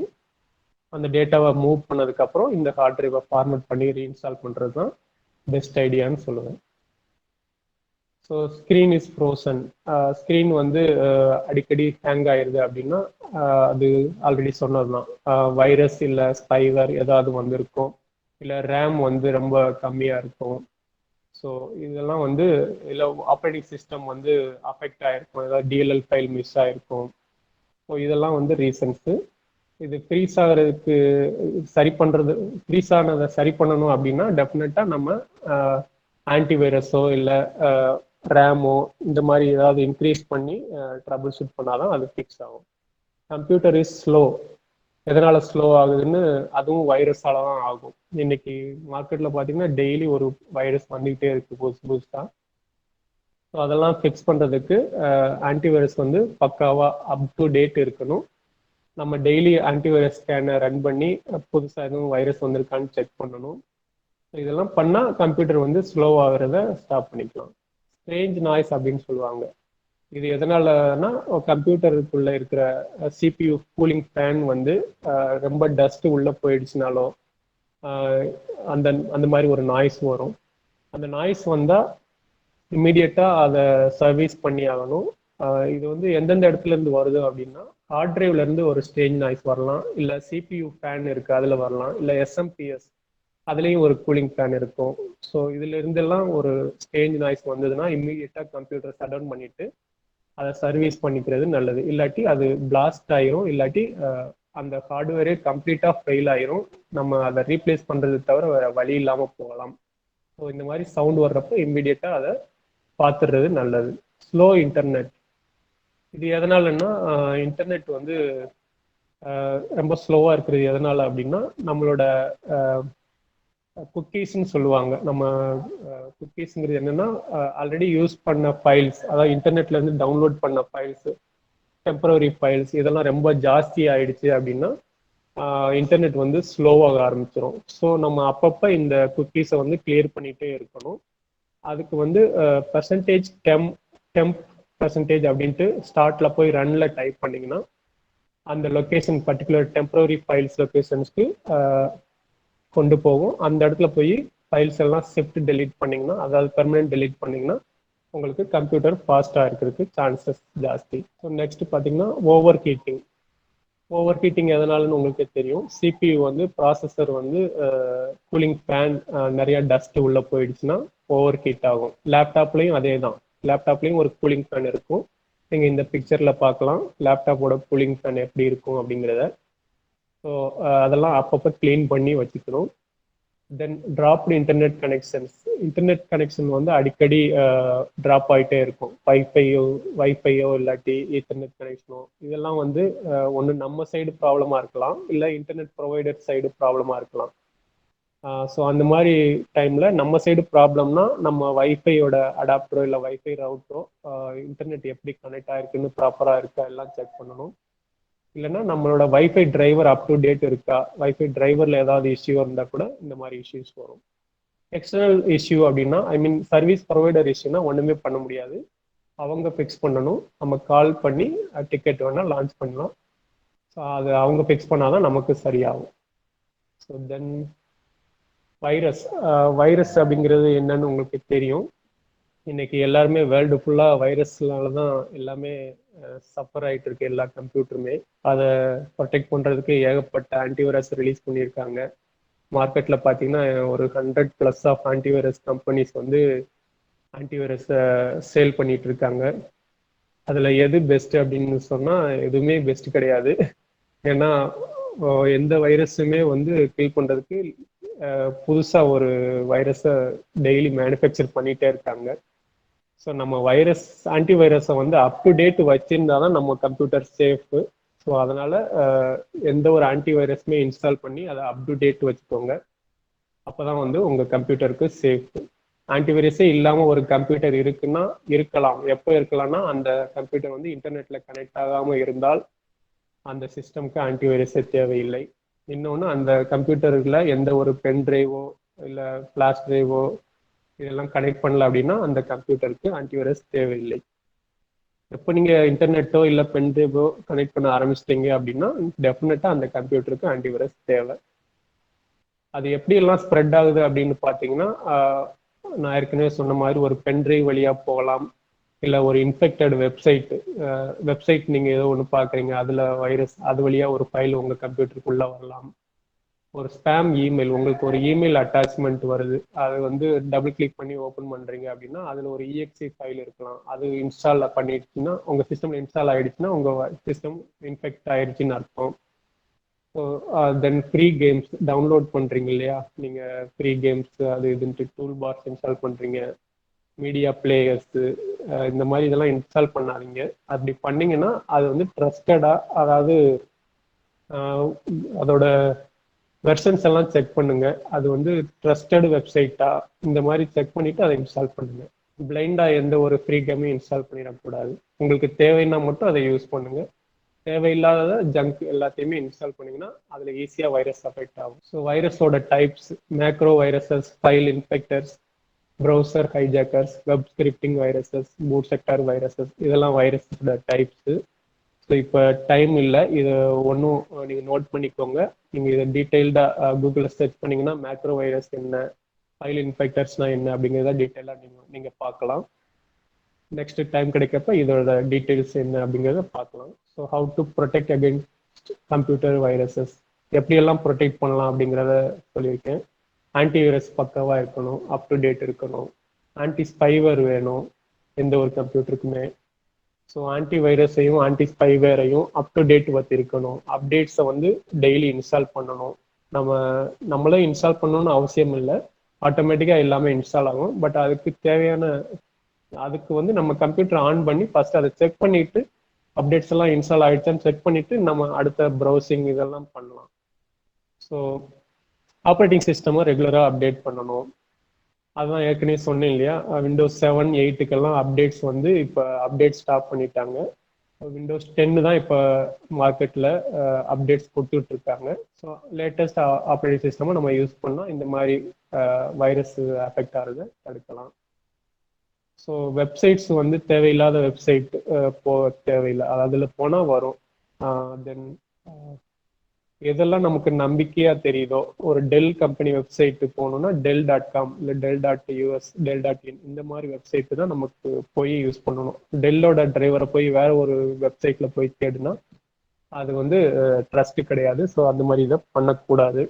S1: அந்த டேட்டாவை மூவ் பண்ணதுக்கப்புறம் இந்த ஹார்ட் டிரைவை ஃபார்மேட் பண்ணி ரீஇன்ஸ்டால் பண்ணுறது தான் பெஸ்ட் ஐடியான்னு சொல்லுவேன். So screen is frozen. Screen வந்து அடிக்கடி ஹேங் ஆயிடுது அப்படின்னா அது ஆல்ரெடி சொன்னது தான், வைரஸ் இல்லை ஸ்பைவர் ஏதாவது வந்திருக்கும், இல்லை ரேம் வந்து ரொம்ப கம்மியாக இருக்கும். ஸோ இதெல்லாம் வந்து இல்லை ஆப்ரேட்டிங் சிஸ்டம் வந்து அஃபெக்ட் ஆகிருக்கும், ஏதாவது டிஎல்எல் ஃபைல் மிஸ் ஆகிருக்கும். ஸோ இதெல்லாம் வந்து ரீசன்ஸு. இது ஃப்ரீஸ் ஆகிறதுக்கு சரி பண்ணுறது, ஃப்ரீஸ் ஆனதை சரி பண்ணணும் அப்படின்னா டெஃபினட்டாக நம்ம ஆன்டிவைரஸோ இல்லை ரேமோ இந்த மாதிரி ஏதாவது இன்க்ரீஸ் பண்ணி ட்ரபிள் ஷூட் பண்ணாதான் அது ஃபிக்ஸ் ஆகும். Computer is slow. எதனால ஸ்லோ ஆகுதுன்னு, அதுவும் வைரஸால தான் ஆகும். இன்னைக்கு மார்க்கெட்ல பார்த்தீங்கன்னா டெய்லி ஒரு வைரஸ் வந்துகிட்டே இருக்கு புதுசாக. ஸோ அதெல்லாம் ஃபிக்ஸ் பண்ணுறதுக்கு ஆன்டிவைரஸ் வந்து பக்காவா அப் டு டேட் இருக்கணும். நம்ம டெய்லி ஆன்டிவைரஸ் ஸ்கேனை ரன் பண்ணி புதுசாக எதுவும் வைரஸ் வந்திருக்கான்னு செக் பண்ணணும். இதெல்லாம் பண்ணால் கம்ப்யூட்டர் வந்து ஸ்லோ ஆகிறத ஸ்டாப் பண்ணிக்கலாம். ஸ்ட்ரேஞ்ச் நாய்ஸ் அப்படின்னு சொல்லுவாங்க. இது எதனாலனா கம்ப்யூட்டருக்குள்ள இருக்கிற சிபியூ கூலிங் ஃபேன் வந்து ரொம்ப டஸ்ட் உள்ள போயிடுச்சுனாலும் அந்த அந்த மாதிரி ஒரு நாய்ஸ் வரும். அந்த நாய்ஸ் வந்தால் இம்மிடியட்டாக அதை சர்வீஸ் பண்ணி ஆகணும். இது வந்து எந்தெந்த இடத்துல இருந்து வருது அப்படின்னா ஹார்ட் டிரைவ்ல இருந்து ஒரு ஸ்ட்ரேஞ்ச் நாய்ஸ் வரலாம், இல்லை சிபியூ ஃபேன் இருக்கு அதில் வரலாம், இல்லை எஸ்எம்பிஎஸ் அதுலேயும் ஒரு கூலிங் ஃபேன் இருக்கும். ஸோ இதுல இருந்தெல்லாம் ஒரு ஸ்ட்ரேஞ்ச் நாய்ஸ் வந்ததுன்னா இம்மிடியட்டாக கம்ப்யூட்டர் ஷட் டவுன் பண்ணிட்டு அதை சர்வீஸ் பண்ணிக்கிறது நல்லது. இல்லாட்டி அது பிளாஸ்ட் ஆயிரும், இல்லாட்டி அந்த ஹார்ட்வேரே கம்ப்ளீட்டாக ஃபெயில் ஆயிரும். நம்ம அதை ரீப்ளேஸ் பண்ணுறது தவிர வேற வழி இல்லாமல் போகலாம். ஸோ இந்த மாதிரி சவுண்ட் வர்றப்ப இம்மிடியட்டாக அதை பார்த்துடுறது நல்லது. Slow internet. இது எதனாலன்னா இன்டர்நெட் வந்து ரொம்ப ஸ்லோவாக இருக்கிறது எதனால அப்படின்னா நம்மளோட குக்கீஸ்ன்னு சொல்லுவாங்க. நம்ம குக்கீஸ்ங்கிறது என்னன்னா, ஆல்ரெடி யூஸ் பண்ண ஃபைல்ஸ், அதாவது இன்டர்நெட்ல இருந்து டவுன்லோட் பண்ண ஃபைல்ஸ், டெம்பரரி ஃபைல்ஸ் இதெல்லாம் ரொம்ப ஜாஸ்தி ஆயிடுச்சு அப்படின்னா இன்டர்நெட் வந்து ஸ்லோவாக ஆரம்பிச்சிடும். ஸோ நம்ம அப்பப்போ இந்த குக்கீஸை வந்து கிளியர் பண்ணிட்டே இருக்கணும். அதுக்கு வந்து பெர்சன்டேஜ் டெம்ப் பெர்சன்டேஜ் அப்படின்ட்டு ஸ்டார்ட்ல போய் ரன்ல டைப் பண்ணீங்கன்னா அந்த லொக்கேஷன் பர்டிகுலர் டெம்பரரி ஃபைல்ஸ் லொக்கேஷன்ஸ்க்கு கொண்டு போகும். அந்த இடத்துல போய் ஃபைல்ஸ் எல்லாம் ஷிஃப்ட் டெலீட் பண்ணீங்கன்னா, அதாவது பெர்மனன்ட் டெலீட் பண்ணீங்கன்னா உங்களுக்கு கம்ப்யூட்டர் ஃபாஸ்ட்டாக இருக்கிறதுக்கு சான்சஸ் ஜாஸ்தி. ஸோ நெக்ஸ்ட் பார்த்தீங்கன்னா ஓவர் ஹீட்டிங். ஓவர் ஹீட்டிங் எதனாலன்னு உங்களுக்கே தெரியும். சிபியூ வந்து ப்ராசஸர் வந்து கூலிங் ஃபேன் நிறைய டஸ்ட் உள்ள போயிடுச்சுன்னா ஓவர் ஹீட் ஆகும். லேப்டாப்லையும் அதே தான். லேப்டாப்லையும் ஒரு கூலிங் ஃபேன் இருக்கும். நீங்கள் இந்த பிக்சரில் பார்க்கலாம் லேப்டாப்போட கூலிங் ஃபேன் எப்படி இருக்கும் அப்படிங்கிறத. ஸோ அதெல்லாம் அப்பப்போ க்ளீன் பண்ணி வச்சுக்கணும். Then dropped internet connections. Internet connection வந்து அடிக்கடி ட்ராப் ஆகிட்டே இருக்கும். வைஃபையோ இல்லாட்டி ஈத்தர்நெட் கனெக்ஷனோ இதெல்லாம் வந்து ஒன்று நம்ம சைடு ப்ராப்ளமாக இருக்கலாம், இல்லை இன்டர்நெட் ப்ரொவைடர் சைடு ப்ராப்ளமாக இருக்கலாம். ஸோ அந்த மாதிரி டைமில் நம்ம சைடு ப்ராப்ளம்னா நம்ம வைஃபையோட அடாப்டரோ இல்லை வைஃபை ரவுட்டரோ இன்டர்நெட் எப்படி கனெக்ட் ஆகிருக்குன்னு ப்ராப்பராக இருக்கா எல்லாம் செக் பண்ணணும். இல்லைன்னா நம்மளோட wifi driver up to date இருக்கா, வைஃபை டிரைவரில் ஏதாவது இஷ்யூ இருந்தால் கூட இந்த மாதிரி இஷ்யூஸ் வரும். எக்ஸ்டர்னல் இஷ்யூ அப்படின்னா ஐ மீன் சர்வீஸ் ப்ரொவைடர் இஷ்யூனா ஒன்றுமே பண்ண முடியாது, அவங்க ஃபிக்ஸ் பண்ணணும். நம்ம கால் பண்ணி டிக்கெட் வேணால் லான்ச் பண்ணலாம். ஸோ அது அவங்க ஃபிக்ஸ் பண்ணாதான் நமக்கு சரியாகும். So then virus. வைரஸ் அப்படிங்கிறது என்னன்னு உங்களுக்கு தெரியும். இன்னைக்கு எல்லாருமே வேர்ல்டு ஃபுல்லாக வைரஸ்னால தான் எல்லாமே சஃபர் ஆகிட்டு இருக்கு எல்லா கம்ப்யூட்டருமே. அதை ப்ரொடெக்ட் பண்ணுறதுக்கு ஏகப்பட்ட ஆன்டிவைரஸ் ரிலீஸ் பண்ணியிருக்காங்க. மார்க்கெட்டில் பார்த்தீங்கன்னா ஒரு 100+ ஆஃப் ஆன்டிவைரஸ் கம்பெனிஸ் வந்து ஆன்டிவைரஸை சேல் பண்ணிட்டு இருக்காங்க. அதில் எது பெஸ்ட் அப்படின்னு சொன்னால் எதுவுமே பெஸ்ட் கிடையாது. ஏன்னா எந்த வைரஸுமே வந்து கில் பண்ணுறதுக்கு புதுசாக ஒரு வைரஸை டெய்லி மேனுஃபேக்சர் பண்ணிகிட்டே இருக்காங்க. ஸோ நம்ம ஆன்டிவைரஸை வந்து அப் டு டேட் வச்சிருந்தா தான் நம்ம கம்ப்யூட்டர் சேஃபு. ஸோ அதனால எந்த ஒரு ஆன்டிவைரஸுமே இன்ஸ்டால் பண்ணி அதை அப் டு டேட் வச்சுக்கோங்க. அப்போதான் வந்து உங்கள் கம்ப்யூட்டருக்கு சேஃப். ஆன்டிவைரஸே இல்லாமல் ஒரு கம்ப்யூட்டர் இருக்குன்னா இருக்கலாம். எப்போ இருக்கலாம்னா அந்த கம்ப்யூட்டர் வந்து இன்டர்நெட்ல கனெக்ட் ஆகாமல் இருந்தால் அந்த சிஸ்டம்க்கு ஆன்டிவைரஸே தேவையில்லை. இன்னொன்று அந்த கம்ப்யூட்டரில் எந்த ஒரு பென் டிரைவோ இல்லை ஃப்ளாஷ் டிரைவோ இதெல்லாம் கனெக்ட் பண்ணல அப்படின்னா அந்த கம்ப்யூட்டருக்கு ஆன்டிவைரஸ் தேவையில்லை. எப்போ நீங்கள் இன்டர்நெட்டோ இல்லை பென் டிரைவோ கனெக்ட் பண்ண ஆரம்பிச்சிட்டீங்க அப்படின்னா டெஃபினட்டாக அந்த கம்ப்யூட்டருக்கு ஆன்டிவைரஸ் தேவை. அது எப்படி எல்லாம் ஸ்ப்ரெட் ஆகுது அப்படின்னு பார்த்தீங்கன்னா நான் ஏற்கனவே சொன்ன மாதிரி ஒரு பென் டிரைவ் வழியாக போகலாம், இல்லை ஒரு இன்ஃபெக்டட் வெப்சைட் நீங்கள் ஏதோ ஒன்று பார்க்குறீங்க அதில் வைரஸ் அது வழியாக ஒரு ஃபைல் உங்கள் கம்ப்யூட்டருக்குள்ளே வரலாம். ஒரு ஸ்பேம் இமெயில், உங்களுக்கு ஒரு இமெயில் அட்டாச்மெண்ட் வருது, அது வந்து டபுள் கிளிக் பண்ணி ஓப்பன் பண்ணுறீங்க அப்படின்னா அதில் ஒரு EXE ஃபைல் இருக்கலாம். அது இன்ஸ்டால் பண்ணிடுச்சுன்னா உங்கள் சிஸ்டமில் இன்ஸ்டால் ஆகிடுச்சுன்னா உங்கள் சிஸ்டம் இன்ஃபெக்ட் ஆயிடுச்சுன்னு அர்த்தம். So then free games download பண்ணுறீங்க இல்லையா, நீங்கள் ஃப்ரீ கேம்ஸ் அது இதுன்ட்டு டூல் பார்ஸ் இன்ஸ்டால் பண்ணுறீங்க, மீடியா பிளேயர்ஸு இந்த மாதிரி இதெல்லாம் இன்ஸ்டால் பண்ணாதீங்க. அப்படி பண்ணிங்கன்னா அது வந்து ட்ரஸ்டடாக, அதாவது அதோட வெர்ஷன்ஸ் எல்லாம் செக் பண்ணுங்க, அது வந்து ட்ரஸ்டட் வெப்சைட்டா இந்த மாதிரி செக் பண்ணிட்டு அதை இன்ஸ்டால் பண்ணுங்க. பிளைண்டா எந்த ஒரு ஃப்ரீ கேமையும் இன்ஸ்டால் பண்ணிடக்கூடாது. உங்களுக்கு தேவைன்னா மட்டும் அதை யூஸ் பண்ணுங்க, தேவையில்லாத ஜங்க் எல்லாத்தையுமே இன்ஸ்டால் பண்ணீங்கன்னா அதுல ஈஸியா வைரஸ் அஃபெக்ட் ஆகும். ஸோ வைரஸோட types: macro viruses, file infectors, browser hijackers, web scripting viruses, boot sector viruses, இதெல்லாம் வைரஸோட டைப்ஸ். ஸோ இப்போ டைம் இல்லை, இதை ஒன்றும் நீங்கள் நோட் பண்ணிக்கோங்க. நீங்கள் இதை டீட்டெயில்டாக கூகுளில் சர்ச் பண்ணிங்கன்னா மேக்ரோ வைரஸ் என்ன, ஃபைல் இன்ஃபெக்டர்ஸ்னா என்ன அப்படிங்கிறத டீட்டெயிலாக நீங்கள் பார்க்கலாம். நெக்ஸ்ட் டைம் கிடைக்கப்ப இதோட டீட்டெயில்ஸ் என்ன அப்படிங்கிறத பார்க்கலாம். So how to protect against computer viruses, எப்படியெல்லாம் ப்ரொடெக்ட் பண்ணலாம் அப்படிங்கிறத சொல்லியிருக்கேன். ஆன்டிவைரஸ் பக்கவாக இருக்கணும், அப் டு டேட் இருக்கணும், ஆன்டி ஸ்பைவர் வேணும் எந்த ஒரு கம்ப்யூட்டருக்குமே. ஸோ ஆன்டிவைரஸையும் ஆன்டி ஸ்பைவேரையும் அப் டு டேட் இருக்கணும். அப்டேட்ஸை வந்து டெய்லி இன்ஸ்டால் பண்ணணும். நம்மளே இன்ஸ்டால் பண்ணணும்னு அவசியம் இல்லை, ஆட்டோமேட்டிக்காக எல்லாமே இன்ஸ்டால் ஆகும். பட் அதுக்கு வந்து நம்ம கம்ப்யூட்டர் ஆன் பண்ணி ஃபர்ஸ்ட் அதை செக் பண்ணிட்டு அப்டேட்ஸ் எல்லாம் இன்ஸ்டால் ஆயிடுச்சான்னு செக் பண்ணிட்டு நம்ம அடுத்த ப்ரௌசிங் இதெல்லாம் பண்ணலாம். ஸோ ஆப்ரேட்டிங் சிஸ்டமும் ரெகுலராக அப்டேட் பண்ணணும். அதுதான் ஏற்கனவே சொன்னேன் இல்லையா, விண்டோஸ் 7, 8க்கெல்லாம் அப்டேட்ஸ் வந்து இப்போ அப்டேட் ஸ்டாப் பண்ணிட்டாங்க. விண்டோஸ் 10 தான் இப்போ மார்க்கெட்டில் அப்டேட்ஸ் கொடுத்துட்டு இருக்காங்க. ஸோ லேட்டஸ்ட் ஆப்ரேட்டிங் சிஸ்டமும் நம்ம யூஸ் பண்ணால் இந்த மாதிரி வைரஸ் அஃபெக்ட் ஆகிறத தடுக்கலாம். ஸோ வெப்சைட்ஸ் வந்து தேவையில்லாத வெப்சைட் போக தேவையில்லை, அதில் போனால் வரும். தென் எதெல்லாம் நமக்கு நம்பிக்கையா தெரியுதோ, ஒரு டெல் கம்பெனி வெப்சைட் போகணும்னா del.com இல்லை del.us, del.in இந்த மாதிரி வெப்சைட் தான் நமக்கு போய் யூஸ் பண்ணணும். டெல்லோட டிரைவரை போய் வேற ஒரு வெப்சைட்ல போய் தேடுனா அது வந்து ட்ரஸ்ட் கிடையாது. ஸோ அந்த மாதிரி இதை பண்ணக்கூடாது.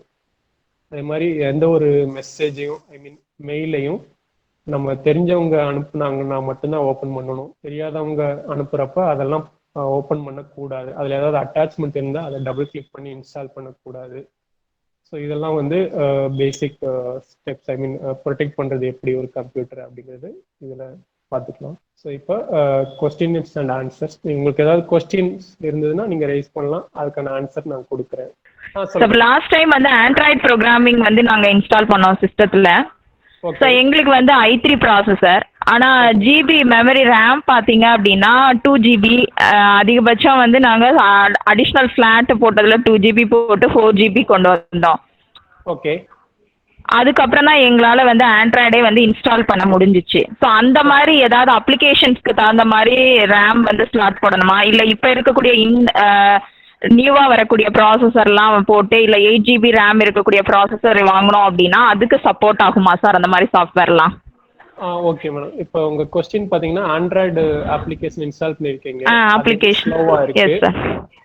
S1: அதே மாதிரி எந்த ஒரு மெசேஜையும், ஐ மீன் மெயிலையும் நம்ம தெரிஞ்சவங்க அனுப்புனாங்கன்னா மட்டும்தான் ஓப்பன் பண்ணணும். தெரியாதவங்க அனுப்புறப்ப அதெல்லாம் ஓப்பன் பண்ணக்கூடாது. அதில் ஏதாவது அட்டாச்மெண்ட் இருந்தால் அதை டபுள் கிளிக் பண்ணி இன்ஸ்டால் பண்ணக்கூடாது. ஸோ இதெல்லாம் வந்து பேசிக் ஸ்டெப்ஸ், ஐ மீன் ப்ரொடெக்ட் பண்ணுறது எப்படி ஒரு கம்ப்யூட்டர் அப்படிங்கிறது இதில் பார்த்துக்கலாம். ஸோ இப்போ கொஸ்டின்ஸ் அண்ட் ஆன்சர்ஸ், உங்களுக்கு ஏதாவது கொஸ்டின்ஸ் இருந்ததுன்னா நீங்கள் ரைஸ் பண்ணலாம், அதுக்கான ஆன்சர் நான் கொடுக்குறேன்.
S2: லாஸ்ட் டைம் வந்து ஆண்ட்ராய்ட் ப்ரோக்ராமிங் வந்து நாங்கள் இன்ஸ்டால் பண்ணோம் சிஸ்டத்தில். ஸோ எங்களுக்கு வந்து i3 ப்ராசஸர், ஆனால் ஜிபி மெமரி ரேம் பார்த்தீங்க அப்படின்னா 2 GB. அதிகபட்சம் வந்து நாங்கள் அடிஷ்னல் ஃப்ளாட் போட்டதில் 2 GB போட்டு 4 GB கொண்டு வந்தோம்.
S1: ஓகே.
S2: அதுக்கப்புறம் தான் எங்களால் வந்து ஆண்ட்ராய்டே வந்து இன்ஸ்டால் பண்ண முடிஞ்சிச்சு. ஸோ அந்த மாதிரி ஏதாவது அப்ளிகேஷன்ஸ்க்கு தகுந்த மாதிரி ரேம் வந்து ஸ்லாட் போடணுமா, இல்லை இப்போ இருக்கக்கூடிய நியூவாக வரக்கூடிய ப்ராசஸர்லாம் போட்டு இல்லை 8 GB ரேம் இருக்கக்கூடிய ப்ராசஸர் வாங்கணும் அப்படின்னா அதுக்கு சப்போர்ட் ஆகுமா சார் அந்த மாதிரி சாஃப்ட்வேர்லாம்?
S1: Okay madam. இப்போ உங்க கொஸ்டின் பாத்தீங்கன்னா ஆண்ட்ராய்டு அப்ளிகேஷன் இன்ஸ்டால் பண்ணிருக்கீங்க,
S2: அப்ளிகேஷன்
S1: ஸ்லோவா இருக்கு.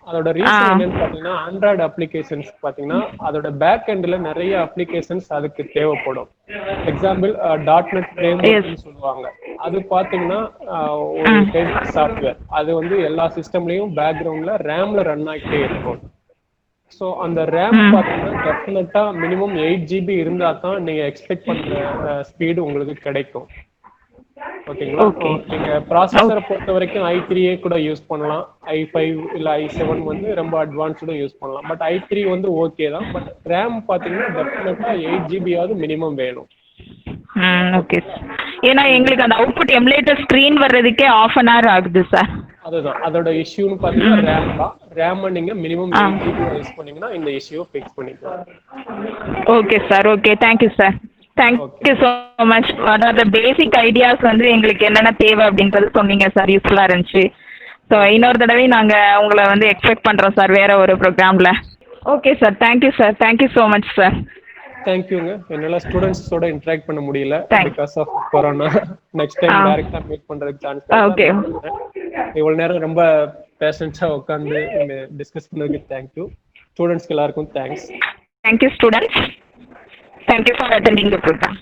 S1: அதோட ரீசன் என்னன்னு பாத்தீங்கன்னா, ஆண்ட்ராய்டு அப்ளிகேஷன்ஸ் பாத்தீங்கன்னா அதோட பேக் எண்ட்ல நிறைய அப்ளிகேஷன்ஸ் அதுக்கு தேவைப்படும். எக்ஸாம்பிள் .NET ஃப்ரேம்வொர்க்னு சொல்லுவாங்க. அது பாத்தீங்கன்னா ஒரு ஹெட் சாஃப்ட்வேர், அது வந்து எல்லா சிஸ்டம்லயும் பேக்ரவுண்ட்ல ரேம்ல ரன் ஆகிட்டே இருக்கும். ஸோ அந்த ரேம் பார்த்தீங்கன்னா டெஃபினட்டா மினிமம் 8 GB இருந்தா தான் நீங்க எக்ஸ்பெக்ட் பண்ற ஸ்பீடு உங்களுக்கு கிடைக்கும். ஓகேங்களா? நீங்க ப்ராசஸரை பொறுத்த வரைக்கும் i3 கூட யூஸ் பண்ணலாம், i5 இல்ல i7 வந்து ரொம்ப அட்வான்ஸ்டும் யூஸ் பண்ணலாம். பட் i3 வந்து ஓகே தான். பட் ரேம் பார்த்தீங்கன்னா டெஃபினட்டா 8 GB ஆவது மினிமம் வேணும்.
S2: ஓகே. ஏன்னா எங்களுக்கு அந்த அவுட்புட் எமுலேட்டர் ஸ்கிரீன் வர்றதுக்கே ½ an hour ஆகுது சார்.
S1: அதுதான் அதோட இஷ்யூன்னு பாத்தீங்கன்னா ரேம் தான். ரேம் நீங்க மினிமம் 8 GB யூஸ் பண்ணீங்கன்னா இந்த இஷ்யூ ஃபிக்ஸ் பண்ணிக்கலாம்.
S2: Okay sir. Okay, thank you sir. Thank you so much. அதாவது பேசிக் ஐடியாஸ் வந்து எங்களுக்கு என்னென்ன தேவை அப்படின்றது சொன்னீங்க சார், யூஸ்ஃபுல்லாக இருந்துச்சு. ஸோ இன்னொரு தடவை நாங்கள் உங்களை வந்து எக்ஸ்பெக்ட் பண்ணுறோம் சார் வேற ஒரு ப்ரோக்ராமில். Okay sir, thank you sir. Thank you so much sir.
S1: தேங்க்யூங்க. என்னால ஸ்டூடெண்ட்ஸோட இன்டராக்ட் பண்ண முடியல because of corona. Next time டைரக்டா மீட் பண்றதுக்கு சான்ஸ்.
S2: ஓகே.
S1: இவ்வளவு நேரம் ரொம்ப பேஷன்ஸா உட்கார்ந்து டிஸ்கஸ் பண்ணதுக்கு தேங்க்யூ. ஸ்டூடெண்ட்ஸ்க்கு எல்லாருக்கும் thanks.
S2: Thank you students. Thank you for attending the program.